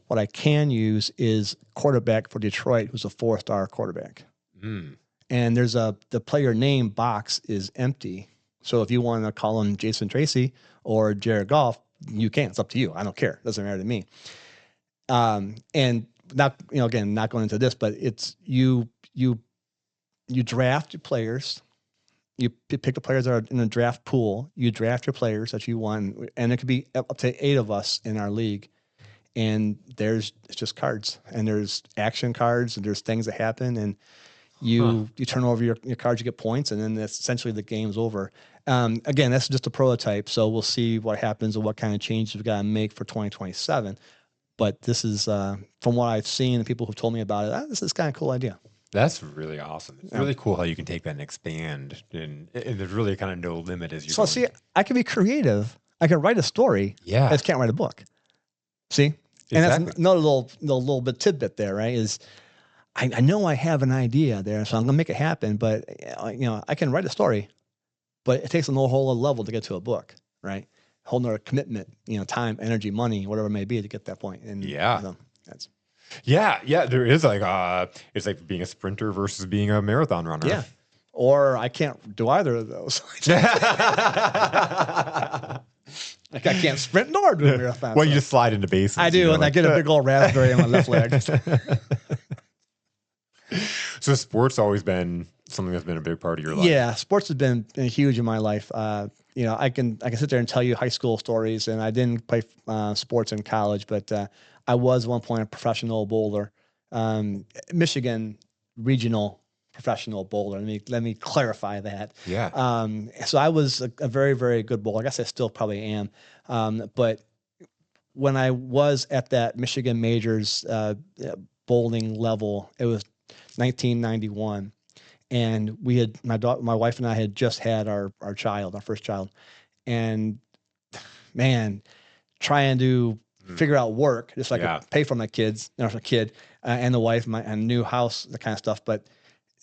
What I can use is quarterback for Detroit, who's a 4-star quarterback. And there's the player name box is empty. So if you want to call him Jason Tracy or Jared Goff, you can. It's up to you. I don't care. It doesn't matter to me. And not, again, not going into this, but it's you draft your players. You pick the players that are in a draft pool. You draft your players that you want, and it could be up to 8 of us in our league. And it's just cards, and there's action cards, and there's things that happen, and you turn over your cards, you get points, and then that's essentially the game's over. Again, that's just a prototype, so we'll see what happens and what kind of changes we've got to make for 2027. But this is, from what I've seen and people who've told me about it, this is kind of a cool idea. That's really awesome. It's really cool how you can take that and expand, and there's really kind of no limit as you. So see, I can be creative. I can write a story. Yeah, I just can't write a book. See, and that's another little bit tidbit there, right? Is I know I have an idea there, so I'm gonna make it happen. But I can write a story, but it takes a whole other level to get to a book, right? A whole nother commitment, time, energy, money, whatever it may be to get that point. And that's. Yeah, there is it's like being a sprinter versus being a marathon runner. Yeah, or I can't do either of those. Like I can't sprint nor do a marathon. Well, you just slide into bases. I do, and I get a big old raspberry on my left leg. So sports always been something that's been a big part of your life. Yeah, sports has been huge in my life. I can sit there and tell you high school stories, and I didn't play sports in college, but I was at one point a professional bowler, Michigan regional professional bowler. Let me clarify that. Yeah. So I was a very, very good bowler. I guess I still probably am. But when I was at that Michigan majors bowling level, it was 1991, and we had my wife and I had just had our first child, and man, trying to figure out work just so I could pay for my kids, for kid and the wife, and new house, that kind of stuff. But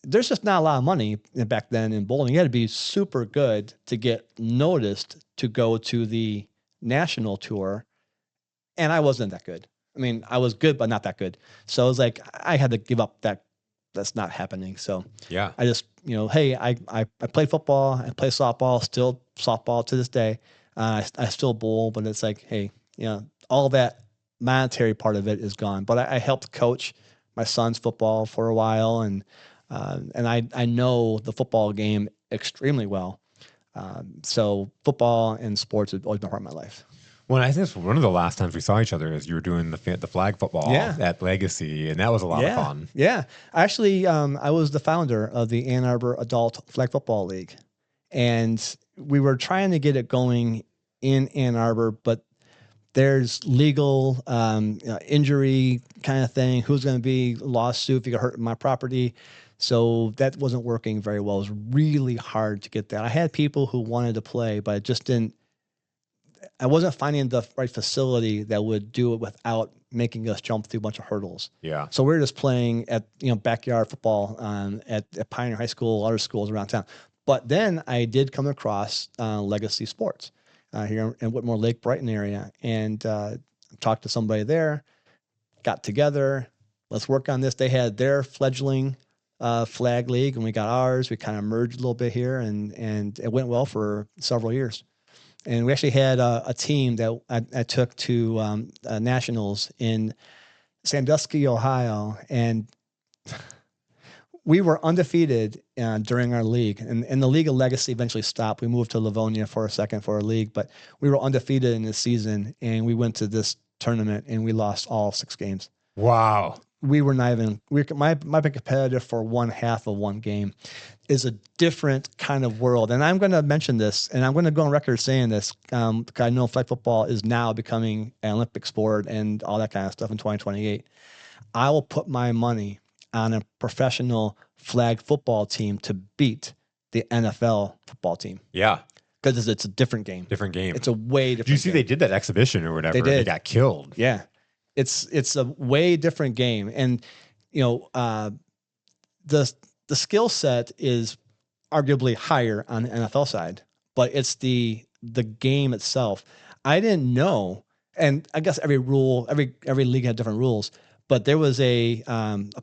there's just not a lot of money back then in bowling. You had to be super good to get noticed to go to the national tour, and I wasn't that good. I was good, but not that good. So it was like I had to give up that. That's not happening. So I just, hey, I played football, I play softball, still softball to this day. I still bowl, but it's like, hey, all that monetary part of it is gone. But I helped coach my son's football for a while, and I know the football game extremely well. So football and sports have always been part of my life. Well, I think it's one of the last times we saw each other is you were doing the flag football at Legacy, and that was a lot of fun. Yeah. Actually, I was the founder of the Ann Arbor Adult Flag Football League, and we were trying to get it going in Ann Arbor, but there's legal injury kind of thing. Who's going to be lawsuit if you get hurt my property? So that wasn't working very well. It was really hard to get that. I had people who wanted to play, but it just didn't. I wasn't finding the right facility that would do it without making us jump through a bunch of hurdles. Yeah. So we were just playing at backyard football at Pioneer High School, other schools around town. But then I did come across Legacy Sports. here in Whitmore Lake, Brighton area, and talked to somebody there, got together, let's work on this. They had their fledgling flag league, and we got ours. We kind of merged a little bit here, and it went well for several years. And we actually had a team that I took to nationals in Sandusky, Ohio, and we were undefeated during our league. And the League of Legacy eventually stopped. We moved to Livonia for a second for our league, but we were undefeated in this season, and we went to this tournament, and we lost all 6 games. Wow. We were not even, my being competitive for one half of one game is a different kind of world. And I'm going to mention this, and I'm going to go on record saying this. I know flag football is now becoming an Olympic sport and all that kind of stuff in 2028. I will put my money on a professional flag football team to beat the NFL football team. Yeah. Because it's a different game. Different game. It's a way different Did you see game. they did that exhibition or whatever? They did. They got killed. Yeah. It's a way different game. And, the skill set is arguably higher on the NFL side, but it's the game itself. I didn't know, and I guess every league had different rules, but there was a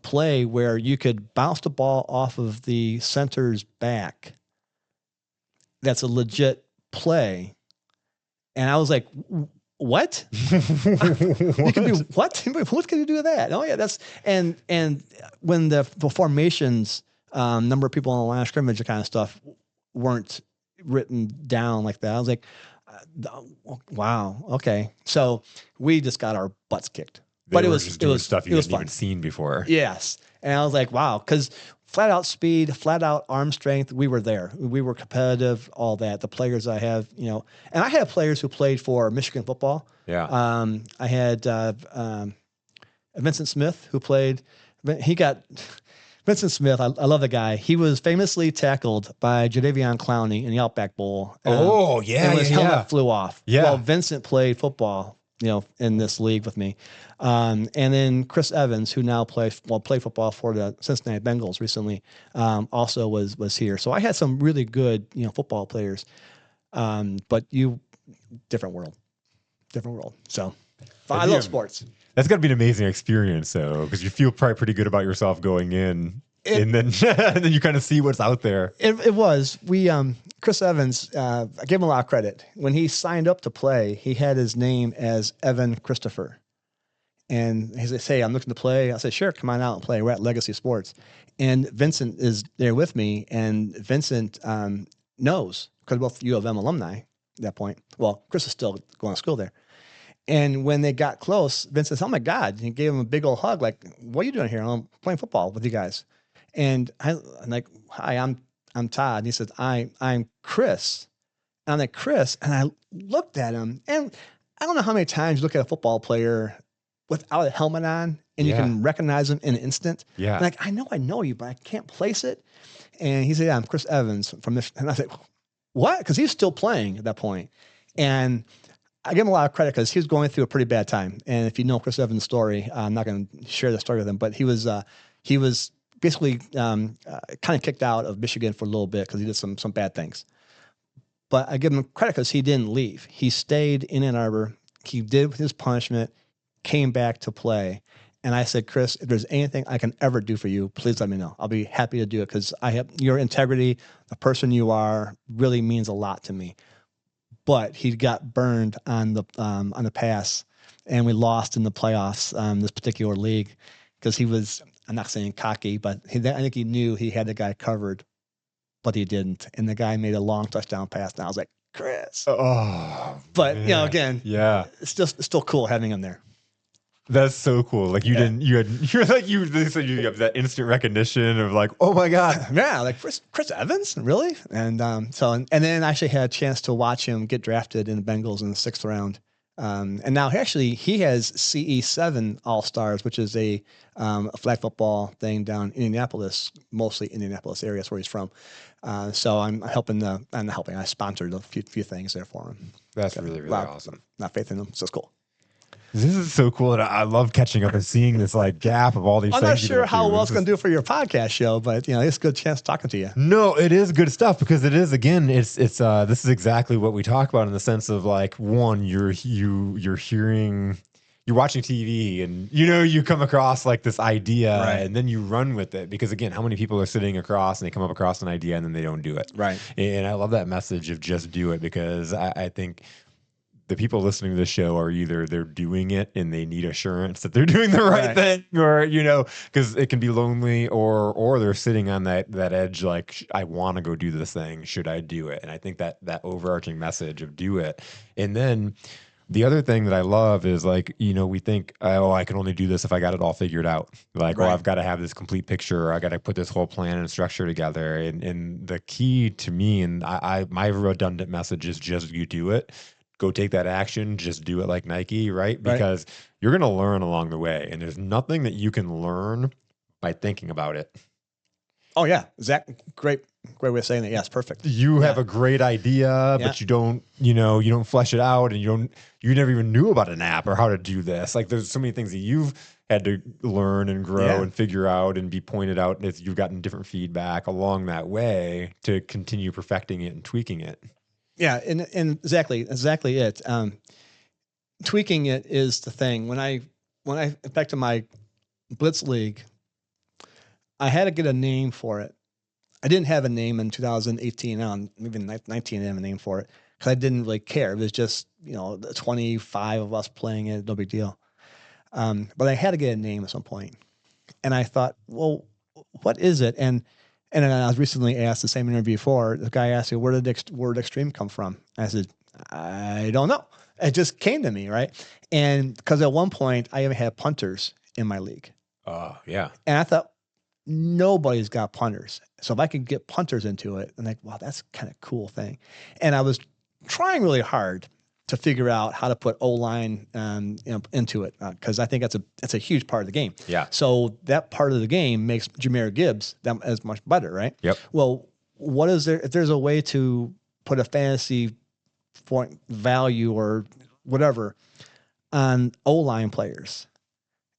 play where you could bounce the ball off of the center's back. That's a legit play. And I was like, what? You can do what? What can you do with that? Oh yeah, that's and when the formations, number of people on the line of scrimmage, kind of stuff weren't written down like that. I was like, wow, okay. So we just got our butts kicked. But it was stuff you hadn't even seen before. Yes, and I was like, wow, because flat out speed, flat out arm strength, we were there. We were competitive, all that. The players I have, and I had players who played for Michigan football. Yeah. I had Vincent Smith who played. Vincent Smith, I love the guy. He was famously tackled by Jadeveon Clowney in the Outback Bowl. And his helmet flew off. Yeah. Well, Vincent played football, in this league with me. And then Chris Evans, who now played football for the Cincinnati Bengals recently, also was here. So I had some really good, football players. But different world. So I love sports. That's got to be an amazing experience, though, because you feel probably pretty good about yourself going in, and then and then you kind of see what's out there. It was. We Chris Evans, I gave him a lot of credit. When he signed up to play, he had his name as Evan Christopher. And he said, "Hey, I'm looking to play." I said, "Sure, come on out and play. We're at Legacy Sports." And Vincent is there with me, and Vincent knows, because we're both U of M alumni at that point. Well, Chris is still going to school there. And when they got close, Vincent said, "Oh my God." He gave him a big old hug, like, "What are you doing here?" "I'm playing football with you guys." And I'm like, "Hi, I'm Todd." And he said, I'm Chris. And I'm like, "Chris." And I looked at him, and I don't know how many times you look at a football player without a helmet on and you can recognize him in an instant. Yeah. I'm like, I know you, but I can't place it. And he said, "Yeah, I'm Chris Evans from Michigan." And I said, "What?" Because he's still playing at that point. And I give him a lot of credit because he was going through a pretty bad time. And if you know Chris Evans' story, I'm not going to share the story with him, but he was basically kind of kicked out of Michigan for a little bit because he did some bad things. But I give him credit because he didn't leave. He stayed in Ann Arbor. He did his punishment, came back to play. And I said, "Chris, if there's anything I can ever do for you, please let me know. I'll be happy to do it because I have your integrity, the person you are, really means a lot to me." But he got burned on the pass, and we lost in the playoffs this particular league because he was, I'm not saying cocky, but I think he knew he had the guy covered, but he didn't. And the guy made a long touchdown pass, and I was like, "Chris." Oh, but man. Again, it's still cool having him there. That's so cool. Like you didn't, they said you have that instant recognition of like, "Oh my God." Yeah. Like Chris Evans, really? And and then I actually had a chance to watch him get drafted in the Bengals in the 6th round. And now he has CE7 All-Stars, which is a flag football thing down in Indianapolis, mostly Indianapolis area. That's where he's from. So I'm helping I sponsored a few things there for him. That's really, really awesome. Not faith in him. So it's cool. This is so cool. And I love catching up and seeing this like gap of all these I'm things not you've been sure up how to. well it's going to do for your podcast show, but it's a good chance talking to you. No, it is good stuff because it is, again, it's this is exactly what we talk about in the sense of like, one, you're hearing, you're watching TV and you come across like this idea Right. and then you run with it because, again, how many people are sitting across and they come up across an idea and then they don't do it. Right. And I love that message of just do it because I think the people listening to the show are either they're doing it and they need assurance that they're doing the right thing, or because it can be lonely, or they're sitting on that edge, like, I want to go do this thing. Should I do it? And I think that overarching message of do it. And then the other thing that I love is like, we think, oh, I can only do this if I got it all figured out. Like, Right. oh, I've got to have this complete picture. I got to put this whole plan and structure together. And the key to me, and my redundant message is just you do it. Go take that action. Just do it like Nike, right? Because you're going to learn along the way. And there's nothing that you can learn by thinking about it. Oh, yeah. Zach, great way of saying it. Yes, perfect. You have a great idea, but you don't flesh it out, and you never even knew about an app or how to do this. Like, there's so many things that you've had to learn and grow and figure out and be pointed out as you've gotten different feedback along that way to continue perfecting it and tweaking it. Yeah, and exactly it. Tweaking it is the thing. When I back to my Blitz League, I had to get a name for it. I didn't have a name in 2018. Even 19, I didn't have a name for it because I didn't really care. It was just 25 of us playing it, no big deal. But I had to get a name at some point, and I thought, well, what is it? And I was recently asked the same interview before. The guy asked me, where did the word extreme come from? I said, I don't know. It just came to me, right? And because at one point I even had punters in my league. Yeah. And I thought, nobody's got punters. So if I could get punters into it, I'm like, wow, that's kind of cool thing. And I was trying really hard to figure out how to put O-line into it because I think that's a huge part of the game. Yeah. So that part of the game makes Jahmyr Gibbs that as much better, right? Yep. Well, what is there if there's a way to put a fantasy point value or whatever on O-line players?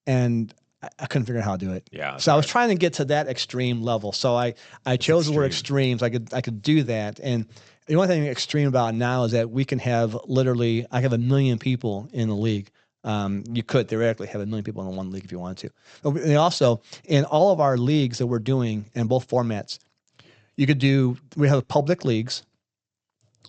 And I couldn't figure out how to do it. Yeah. So I was trying to get to that extreme level. So I chose the word extremes. I could do that. And the only thing extreme about now is that we can have I have 1 million people in the league. You could theoretically have 1 million people in one league if you wanted to. And also, in all of our leagues that we're doing in both formats, we have public leagues.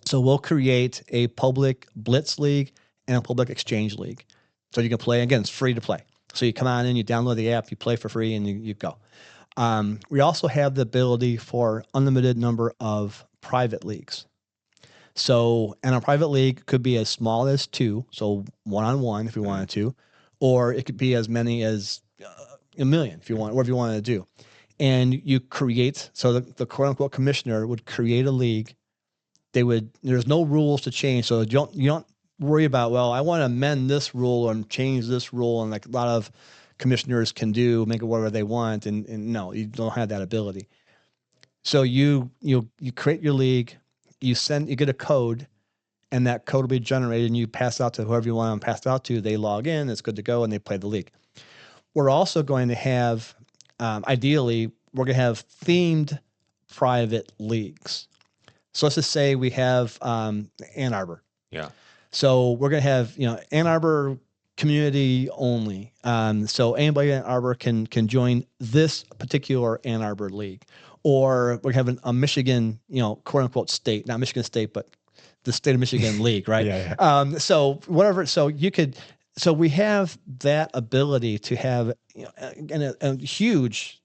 So we'll create a public Blitz league and a public exchange league. So you can play, again, it's free to play. So you come on in, you download the app, you play for free, and you go. We also have the ability for unlimited number of private leagues. So, and a private league could be as small as 2, so 1-on-1 if you wanted to, or it could be as many as 1 million if you want, whatever you wanted to do. And you create, so the quote unquote commissioner would create a league. There's no rules to change. So you don't worry about, well, I want to amend this rule and change this rule. And like a lot of commissioners can do, make it whatever they want. And no, you don't have that ability. So you create your league, you get a code, and that code will be generated and you pass it out to whoever you want to pass it out to. They log in, it's good to go, and they play the league. We're also going to have, ideally, we're going to have themed private leagues. So let's just say we have Ann Arbor. Yeah. So we're going to have, Ann Arbor community only. So anybody in Ann Arbor can join this particular Ann Arbor league. Or we're having a Michigan, quote unquote state, not Michigan State, but the state of Michigan league, right? Yeah. So whatever. So we have that ability to have a huge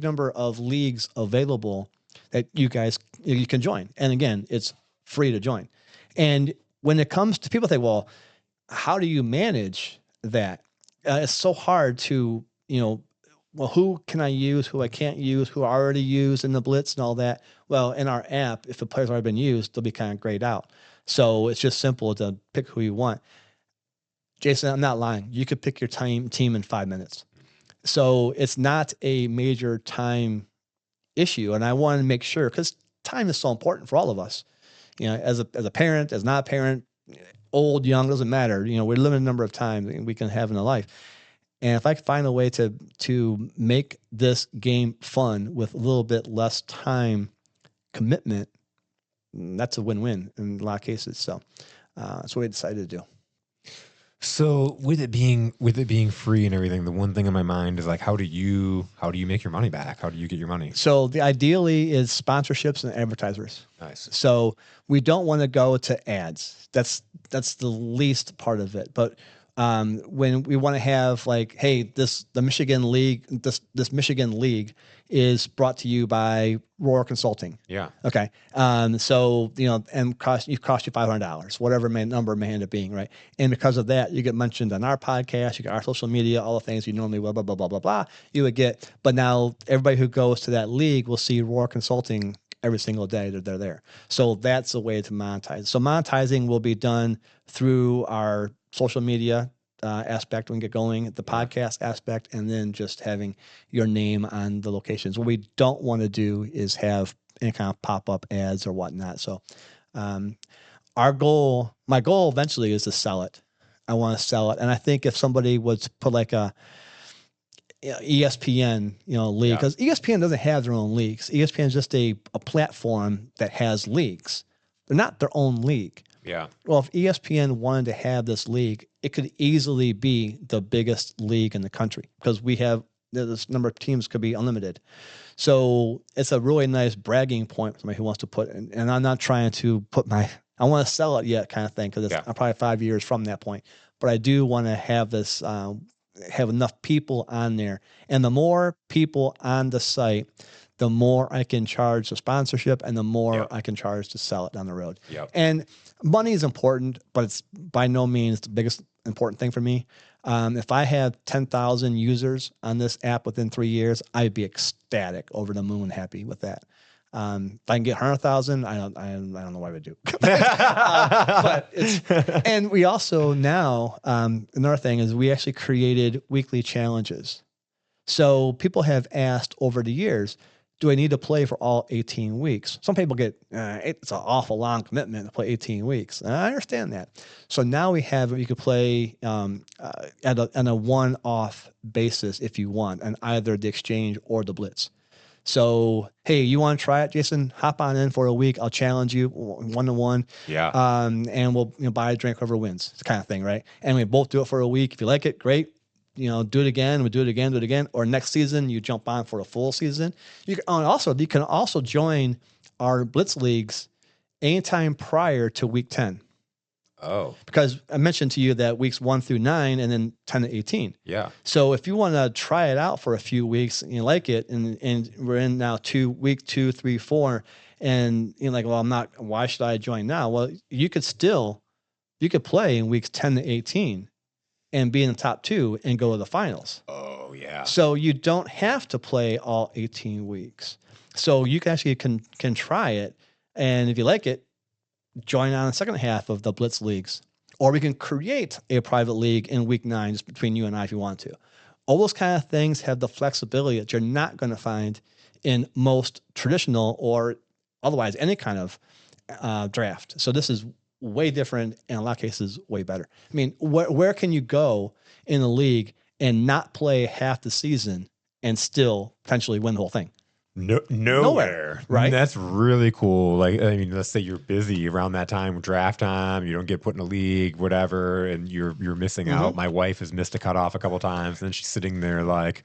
number of leagues available that you can join. And again, it's free to join. And when it comes to people think, well, how do you manage that? It's so hard to, well, who can I use, who I can't use, who I already used in the Blitz and all that. Well, in our app, if a player's already been used, they'll be kind of grayed out. So it's just simple to pick who you want. Jason, I'm not lying. You could pick your team in 5 minutes. So it's not a major time issue. And I want to make sure, because time is so important for all of us. As a parent, as not a parent, old, young, doesn't matter. We're limited number of times we can have in a life. And if I can find a way to make this game fun with a little bit less time commitment, that's a win-win in a lot of cases. So that's what we decided to do. So with it being free and everything, the one thing in my mind is like, how do you make your money back? How do you get your money? So the ideally is sponsorships and advertisers. Nice. So we don't want to go to ads. That's the least part of it. But when we want to have like, hey, the Michigan League, this Michigan League is brought to you by Roar Consulting. Yeah. Okay. So and cost you $500, whatever number may end up being, right? And because of that, you get mentioned on our podcast, you get our social media, all the things you normally blah blah blah blah blah blah. You would get, but now everybody who goes to that league will see Roar Consulting every single day that they're there. So that's a way to monetize. So monetizing will be done through our social media aspect when we get going, the podcast aspect, and then just having your name on the locations. What we don't want to do is have any kind of pop-up ads or whatnot. So my goal eventually is to sell it. I want to sell it. And I think if somebody was to put like a ESPN, league, because ESPN doesn't have their own leagues. ESPN is just a platform that has leagues. They're not their own league. Yeah. Well, if ESPN wanted to have this league, it could easily be the biggest league in the country because this number of teams could be unlimited. So it's a really nice bragging point for somebody who wants to put in, and I'm not trying to I want to sell it yet kind of thing because I'm probably 5 years from that point. But I do want to have this, have enough people on there. And the more people on the site, the more I can charge the sponsorship and the more I can charge to sell it down the road. Yep. And money is important, but it's by no means the biggest important thing for me. If I have 10,000 users on this app within 3 years, I'd be ecstatic, over the moon, happy with that. If I can get 100,000, I don't know what I would do. But and we also now, another thing is we actually created weekly challenges. So people have asked over the years, do I need to play for all 18 weeks? Some people get, it's an awful long commitment to play 18 weeks. And I understand that. So now we have, you could play on a one-off basis if you want, on either the exchange or the blitz. So, hey, you want to try it, Jason? Hop on in for a week. I'll challenge you 1-to-1. Yeah. And we'll buy a drink, whoever wins. It's the kind of thing, right? And we both do it for a week. If you like it, great. Do it again. We do it again. Or next season, you jump on for a full season. You can also join our Blitz leagues anytime prior to week 10. Oh. Because I mentioned to you that weeks 1 through 9 and then 10 to 18. Yeah. So if you want to try it out for a few weeks and you like it, and we're in now week 2, 3, 4, and you're like, well, why should I join now? Well, you could play in weeks 10 to 18 and be in the top 2 and go to the finals. Oh, yeah. So you don't have to play all 18 weeks. So you can actually can try it. And if you like it, join on the second half of the Blitz leagues. Or we can create a private league in week 9 just between you and I if you want to. All those kind of things have the flexibility that you're not going to find in most traditional or otherwise any kind of draft. So this is way different, and in a lot of cases, way better. I mean, where can you go in the league and not play half the season and still potentially win the whole thing? Nowhere, right? That's really cool. Like, I mean, let's say you're busy around that time, draft time, you don't get put in a league, whatever, and you're missing out. My wife has missed a cutoff a couple of times, and then she's sitting there like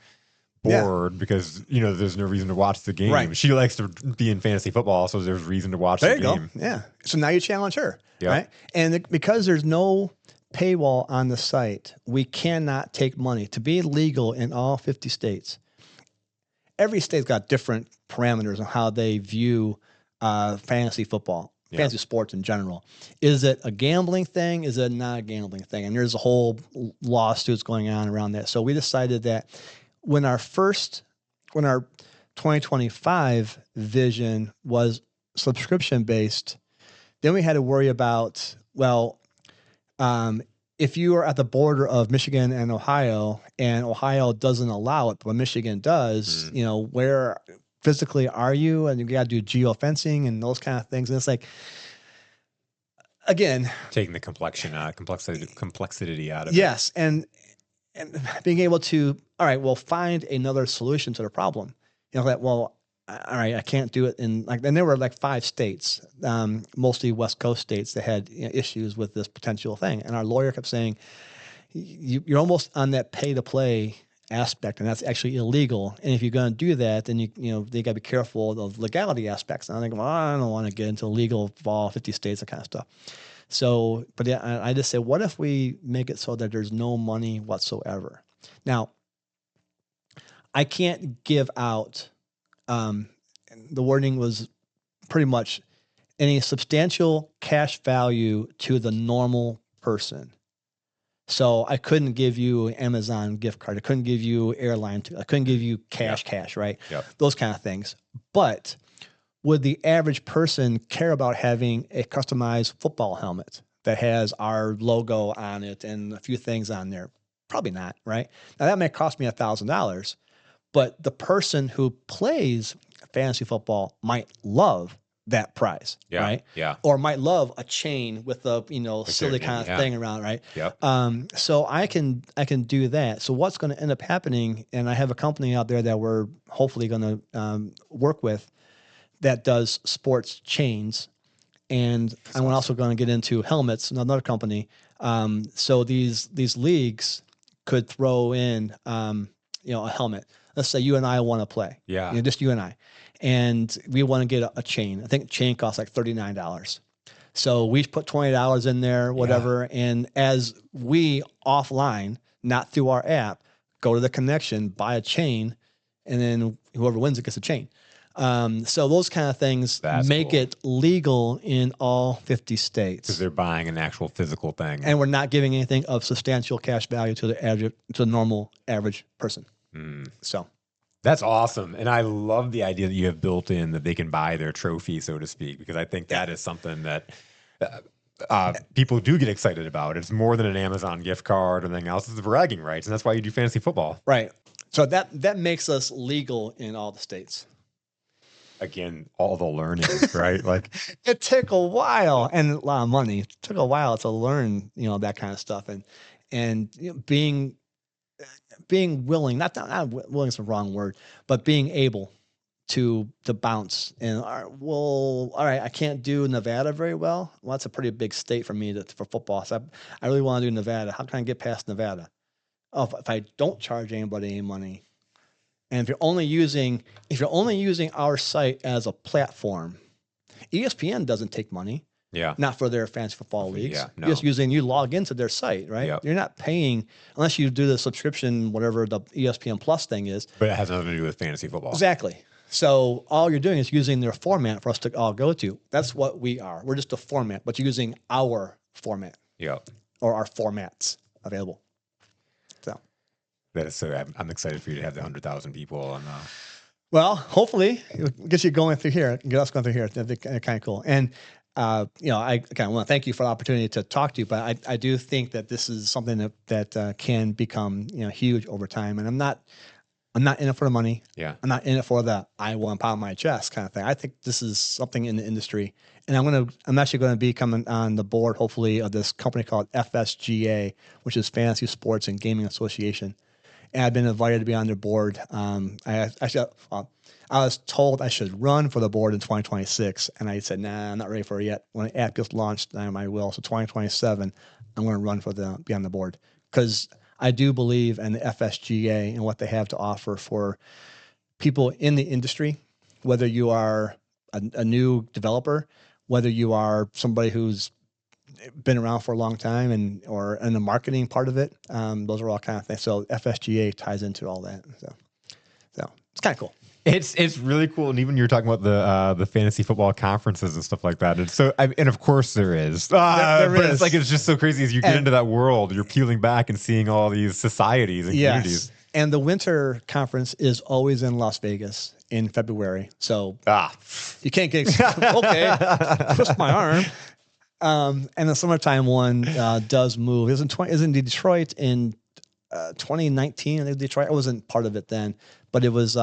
bored because there's no reason to watch the game. Right. She likes to be in fantasy football, so there's reason to watch there the you game. Go. Yeah. So now you challenge her, right? And because there's no paywall on the site, we cannot take money to be legal in all 50 states. Every state's got different parameters on how they view fantasy football, fantasy sports in general. Is it a gambling thing? Is it not a gambling thing? And there's a whole lawsuits going on around that. So we decided that when our 2025 vision was subscription based, then we had to worry about, if you are at the border of Michigan and Ohio doesn't allow it, but Michigan does, where physically are you? And you got to do geofencing and those kind of things. And it's like, again, taking the complexity out of it. yes, and being able to, all right, well, find another solution to the problem. That, well, all right, I can't do it in and there were like 5 states, mostly West Coast states that had issues with this potential thing. And our lawyer kept saying, you're almost on that pay to play aspect, and that's actually illegal. And if you're going to do that, then they got to be careful of legality aspects. And I think, well, I don't want to get into legal for all 50 states, that kind of stuff. So, but yeah, I just say, what if we make it so that there's no money whatsoever? Now, I can't give out, the wording was pretty much any substantial cash value to the normal person. So I couldn't give you an Amazon gift card. I couldn't give you airline. I couldn't give you cash, right? Yep. Those kind of things. But would the average person care about having a customized football helmet that has our logo on it and a few things on there? Probably not, right? Now that may cost me $1,000, but the person who plays fantasy football might love that prize, right? Yeah. Or might love a chain with a silly kind of thing around, right? Yep. So I can do that. So what's going to end up happening? And I have a company out there that we're hopefully going to work with that does sports chains, and I'm also going to get into helmets. Another company. So these leagues could throw in a helmet. Let's say you and I want to play. Yeah. Just you and I. And we want to get a chain. I think a chain costs like $39. So we put $20 in there, whatever. Yeah. And as we offline, not through our app, go to the connection, buy a chain, and then whoever wins it gets a chain. So those kind of things make it legal in all 50 states. Because they're buying an actual physical thing. And we're not giving anything of substantial cash value to the normal average person. So that's awesome. And I love the idea that you have built in that they can buy their trophy, so to speak, because I think that is something that people do get excited about. It's more than an Amazon gift card or anything else. It's the bragging rights. And that's why you do fantasy football. Right. So that makes us legal in all the states. Again, all the learning, right? Like it took a while and a lot of money. It took a while to learn, that kind of stuff. And being willing, not willing is the wrong word, but being able to bounce and all right, I can't do Nevada very well. Well, that's a pretty big state for me for football. So I really want to do Nevada. How can I get past Nevada? Oh, if I don't charge anybody any money, and if you're only using our site as a platform, ESPN doesn't take money. Yeah. Not for their fantasy football leagues. Yeah, no. Just you log into their site, right? Yep. You're not paying unless you do the subscription, whatever the ESPN Plus thing is. But it has nothing to do with fantasy football. Exactly. So all you're doing is using their format for us to all go to. That's what we are. We're just a format, but you're using our format. Yeah. Or our formats available. So that is so. I'm excited for you to have the 100,000 people and. Well, hopefully, it'll get you going through here. Get us going through here. That'd be kind of cool. And I kind of want to thank you for the opportunity to talk to you, but I do think that this is something that can become huge over time. And I'm not in it for the money. Yeah. I'm not in it for the I want to pound my chest kind of thing. I think this is something in the industry, and I'm actually going to be coming on the board hopefully of this company called FSGA, which is Fantasy Sports and Gaming Association. And I've been invited to be on their board. I was told I should run for the board in 2026, and I said, nah, I'm not ready for it yet. When the app gets launched, I will. So 2027, I'm going to run be on the board, because I do believe in the FSGA and what they have to offer for people in the industry, whether you are a new developer, whether you are somebody who's been around for a long time or in the marketing part of it. Those are all kind of things. So FSGA ties into all that. So it's kind of cool. It's really cool, and even you're talking about the fantasy football conferences and stuff like that. And so, and of course there is, there but is. it's just so crazy as you get into that world. You're peeling back and seeing all these societies and communities. And the winter conference is always in Las Vegas in February. So you can't get okay. Twist my arm. And the summertime one does move. Isn't Detroit in 2019? I think Detroit. I wasn't part of it then, but it was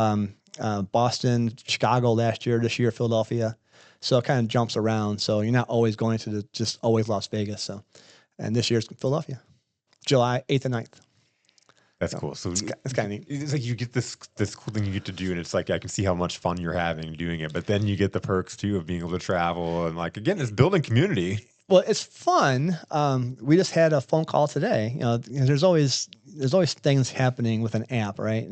Boston, Chicago last year, this year, Philadelphia. So it kind of jumps around. So you're not always going to just always Las Vegas. So, and this year's Philadelphia, July 8th and 9th. That's cool. So it's kind of neat. It's like you get this cool thing you get to do, and it's like I can see how much fun you're having doing it. But then you get the perks too of being able to travel and like again, it's building community. Well, it's fun. We just had a phone call today. There's always things happening with an app, right?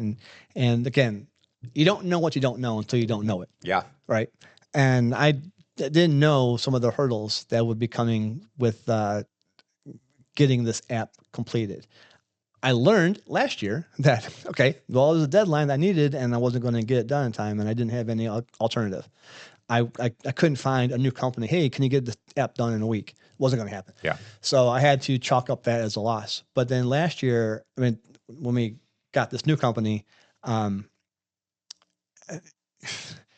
And again, you don't know what you don't know until you don't know it. Yeah. Right. And I didn't know some of the hurdles that would be coming with getting this app completed. I learned last year that, okay, well, there's a deadline that I needed and I wasn't going to get it done in time and I didn't have any alternative. I couldn't find a new company. Hey, can you get this app done in a week? Wasn't going to happen. Yeah. So I had to chalk up that as a loss. But then last year, I mean, when we got this new company, when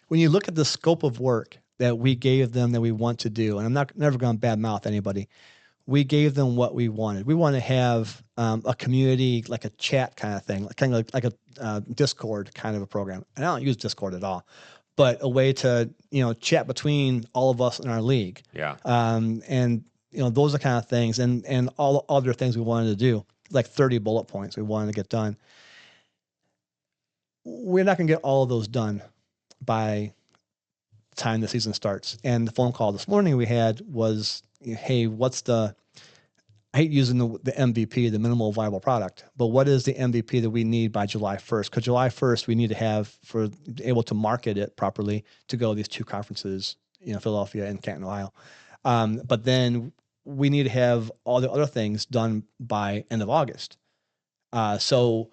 you look at the scope of work that we gave them that we want to do, and I'm never going to badmouth anybody, we gave them what we wanted. We want to have a community, like a chat kind of thing, kind of like a Discord kind of a program. And I don't use Discord at all, but a way to, chat between all of us in our league. Yeah. And, those are kind of things and all other things we wanted to do, like 30 bullet points we wanted to get done. We're not going to get all of those done by the time the season starts. And the phone call this morning we had was, hey, I hate using the MVP, the minimal viable product, but what is the MVP that we need by July 1st? Because July 1st, we need to have able to market it properly to go to these two conferences, Philadelphia and Canton, Ohio. But then we need to have all the other things done by end of August. So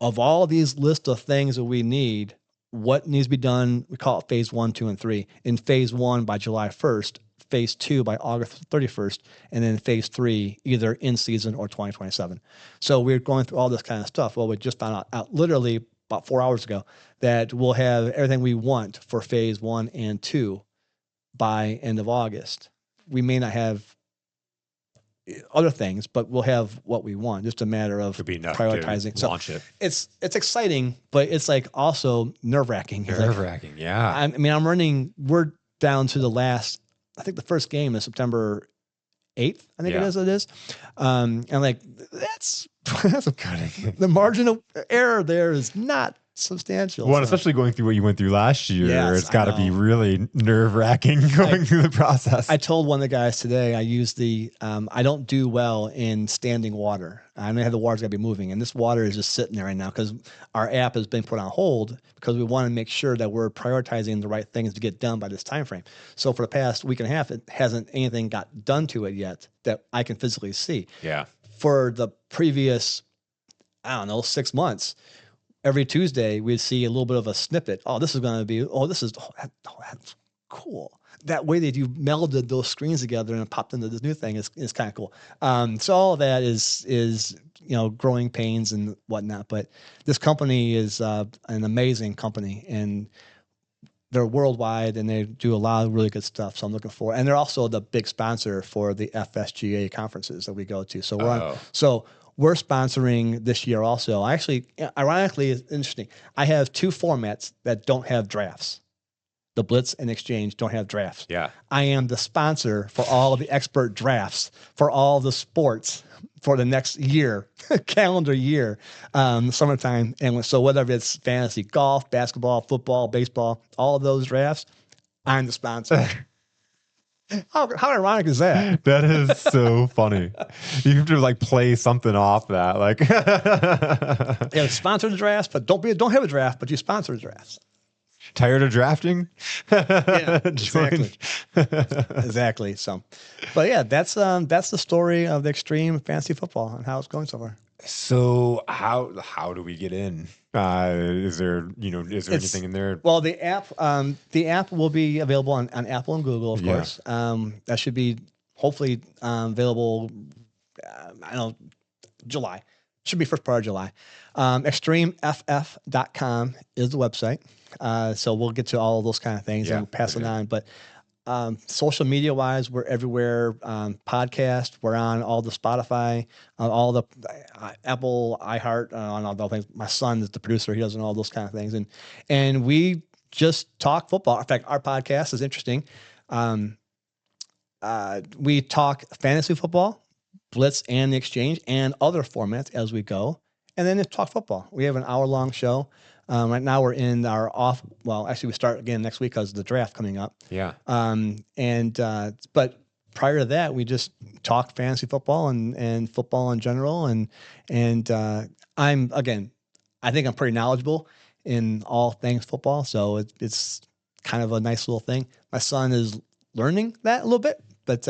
of all these list of things that we need, what needs to be done, we call it phase 1, 2, and 3. In phase 1 by July 1st, phase 2 by August 31st, and then phase 3 either in season or 2027. So we're going through all this kind of stuff. Well, we just found out literally about 4 hours ago that we'll have everything we want for phase 1 and 2 by end of August. We may not have other things, but we'll have what we want. Just a matter of prioritizing. So launch it. It's exciting, but it's like also nerve-wracking. Nerve-wracking, yeah. I mean, we're down to the last, I think the first game is September 8th, I think it is. And like, that's cutting. The margin of error there is not substantial. Well, especially going through what you went through last year, it's got to be really nerve-wracking going through the process. I told one of the guys today, I use I don't do well in standing water. I know the water's got to be moving, and this water is just sitting there right now because our app has been put on hold because we want to make sure that we're prioritizing the right things to get done by this time frame. So for the past week and a half, it hasn't anything got done to it yet that I can physically see. Yeah. For the previous, 6 months, every Tuesday, we'd see a little bit of a snippet. That's cool. That way that you melded those screens together and popped into this new thing is kind of cool. So all of that is growing pains and whatnot. But this company is an amazing company, and they're worldwide, and they do a lot of really good stuff. So I'm looking forward. And they're also the big sponsor for the FSGA conferences that we go to. So we're sponsoring this year also. Ironically, it's interesting. I have two formats that don't have drafts. The Blitz and Exchange don't have drafts. Yeah. I am the sponsor for all of the expert drafts for all the sports for the next year, calendar year, summertime. And so whether it's fantasy, golf, basketball, football, baseball, all of those drafts, I'm the sponsor. How ironic is that? That is so funny. You have to play something off that. Yeah, sponsor the drafts, but don't have a draft, but you sponsor the drafts. Tired of drafting? Yeah, exactly. Exactly. So, but yeah, that's the story of the Extreme Fantasy Football and how it's going so far. So how do we get in? Is there anything in there? Well, the app will be available on Apple and Google, of course. That should be hopefully available. July. Should be first part of July. Extremeff.com is the website. So we'll get to all of those kind of things and pass it on. But Social media wise, we're everywhere. Podcast, we're on all the Spotify, all the Apple, iHeart, on all the things. My son is the producer; he does all those kind of things, and we just talk football. In fact, our podcast is interesting. Um, we talk fantasy football, blitz, and the exchange, and other formats as we go, and then it's talk football. We have an hour-long show. Right now we're in our off. Well, actually, we start again next week because of the draft coming up. Yeah. But prior to that, we just talk fantasy football and football in general. And I think I'm pretty knowledgeable in all things football. So it's kind of a nice little thing. My son is learning that a little bit, but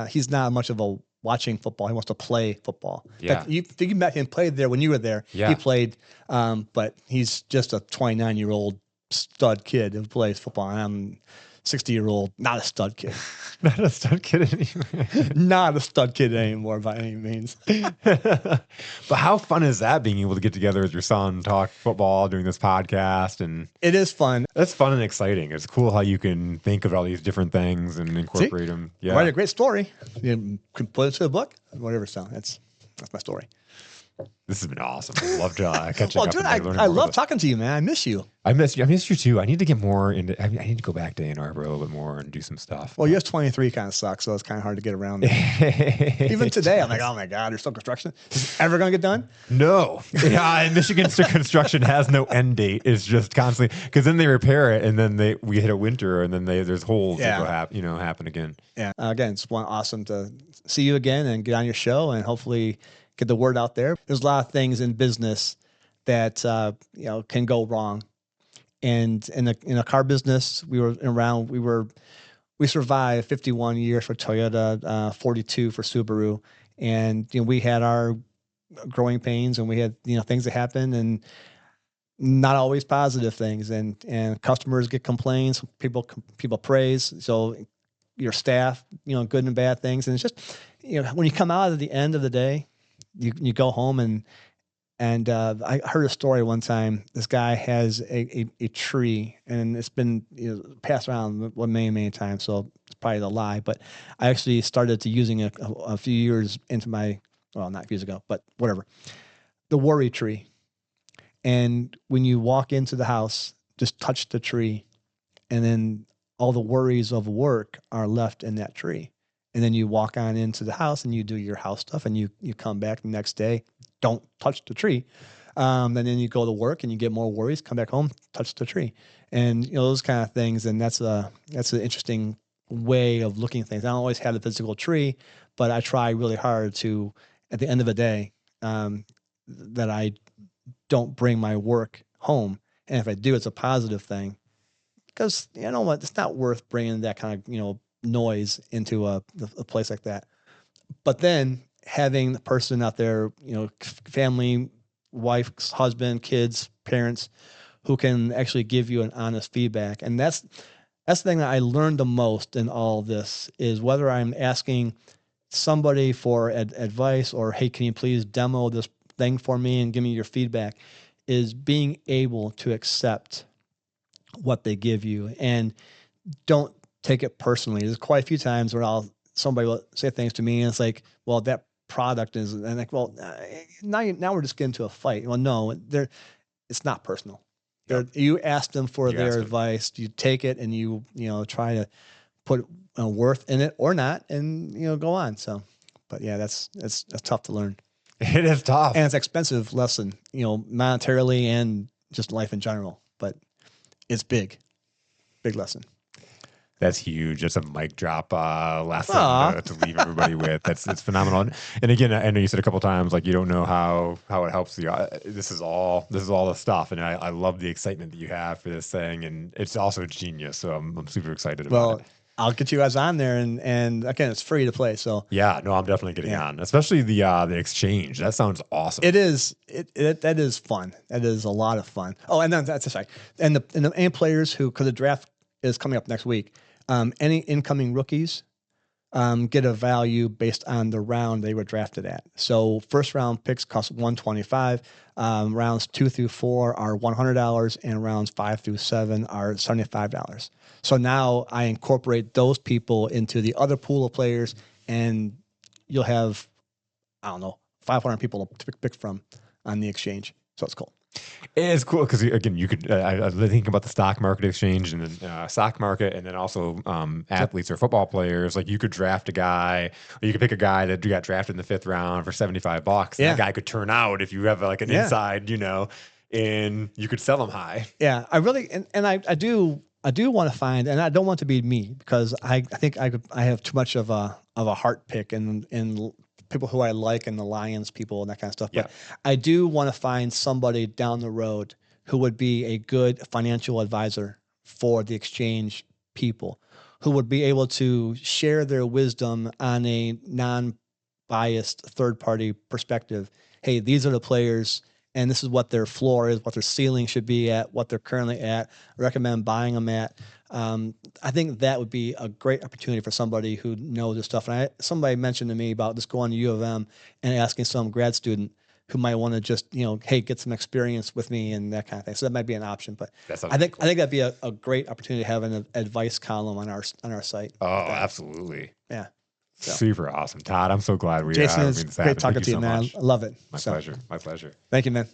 he's not much of a watching football. He wants to play football. Yeah. In fact, you met him, played there when you were there. Yeah. He played, but he's just a 29-year-old stud kid who plays football. And I'm 60-year-old, not a stud kid. Not a stud kid anymore. Not a stud kid anymore by any means. But how fun is that, being able to get together with your son, talk football, doing this podcast? And it is fun. That's fun and exciting. It's cool how you can think of all these different things and incorporate them. Yeah. Write a great story. You can put it to a book, whatever. So that's my story. This has been awesome. I'd love to catch well, up. Dude, I love talking to you, man. I miss you. I miss you. I miss you too. I need to get more into. I need to go back to Ann Arbor a little bit more and do some stuff. Well, US 23 kind of sucks, so it's kind of hard to get around. Even today, I'm like, oh my god, there's still construction. Is it ever going to get done? No. Yeah, Michigan construction has no end date. It's just constantly, because then they repair it, and then we hit a winter, and then there's holes that go happen again. Yeah. Again, it's awesome to see you again and get on your show, and hopefully get the word out there. There's a lot of things in business that can go wrong, and in a car business, we survived 51 years for Toyota, 42 for Subaru, and we had our growing pains, and we had things that happen, and not always positive things, and customers get complaints, people praise, so your staff, good and bad things, and it's just when you come out at the end of the day. You go home and I heard a story one time. This guy has a tree, and it's been passed around many times, so it's probably a lie. But I actually started to using it a few years into not years ago, but whatever. The worry tree, and when you walk into the house, just touch the tree, and then all the worries of work are left in that tree. And then you walk on into the house and you do your house stuff, and you come back the next day, don't touch the tree. And then you go to work and you get more worries, come back home, touch the tree. And those kind of things. And that's an interesting way of looking at things. I don't always have the physical tree, but I try really hard to, at the end of the day, that I don't bring my work home. And if I do, it's a positive thing. Because you know what? It's not worth bringing that kind of, noise into a place like that. But then having the person out there, family, wife, husband, kids, parents, who can actually give you an honest feedback. And that's the thing that I learned the most in all this, is whether I'm asking somebody for advice or, hey, can you please demo this thing for me and give me your feedback, is being able to accept what they give you and don't take it personally. There's quite a few times where somebody will say things to me and it's like, well, that product is, and like, well, now we're just getting into a fight. Well, no, it's not personal. Yep. You ask them for their advice, you take it, and you try to put worth in it or not, and go on. So, but yeah, that's tough to learn. It is tough, and it's an expensive lesson, monetarily and just life in general. But it's big lesson. That's huge. That's a mic drop lesson to leave everybody with. It's phenomenal. And again, I know you said a couple of times, like, you don't know how it helps you. This is all the stuff, and I love the excitement that you have for this thing, and it's also genius. So I'm super excited about it. I'll get you guys on there, and again, it's free to play. So yeah, no, I'm definitely getting on, especially the exchange. That sounds awesome. It is. That is fun. That is a lot of fun. Oh, and then that's right. And the players because the draft is coming up next week. Any incoming rookies, get a value based on the round they were drafted at. So first round picks cost $125. Rounds 2 through 4 are $100, and rounds 5 through 7 are $75. So now I incorporate those people into the other pool of players, and you'll have, I don't know, 500 people to pick from on the exchange. So it's cool. It's cool because, again, you could I was thinking about the stock market exchange and then stock market, and then also athletes or football players. Like, you could draft a guy, or you could pick a guy that got drafted in the 5th round for $75. And that guy could turn out if you have like an inside, and you could sell him high. Yeah, I really and I do want to find, and I don't want to be me because I think I have too much of a heart pick in people who I like and the Lions people and that kind of stuff. But I do want to find somebody down the road who would be a good financial advisor for the exchange people, who would be able to share their wisdom on a non-biased third-party perspective. Hey, these are the players, and this is what their floor is, what their ceiling should be at, what they're currently at. I recommend buying them at. I think that would be a great opportunity for somebody who knows this stuff. And somebody mentioned to me about just going to U of M and asking some grad student who might want to just, hey, get some experience with me and that kind of thing. So that might be an option. But I think that'd be a great opportunity to have an advice column on our site. Oh, absolutely. Yeah. So. Super awesome. Todd, I'm so glad we Jason, it's great talking to you, man. I love it. My pleasure. My pleasure. Thank you, man.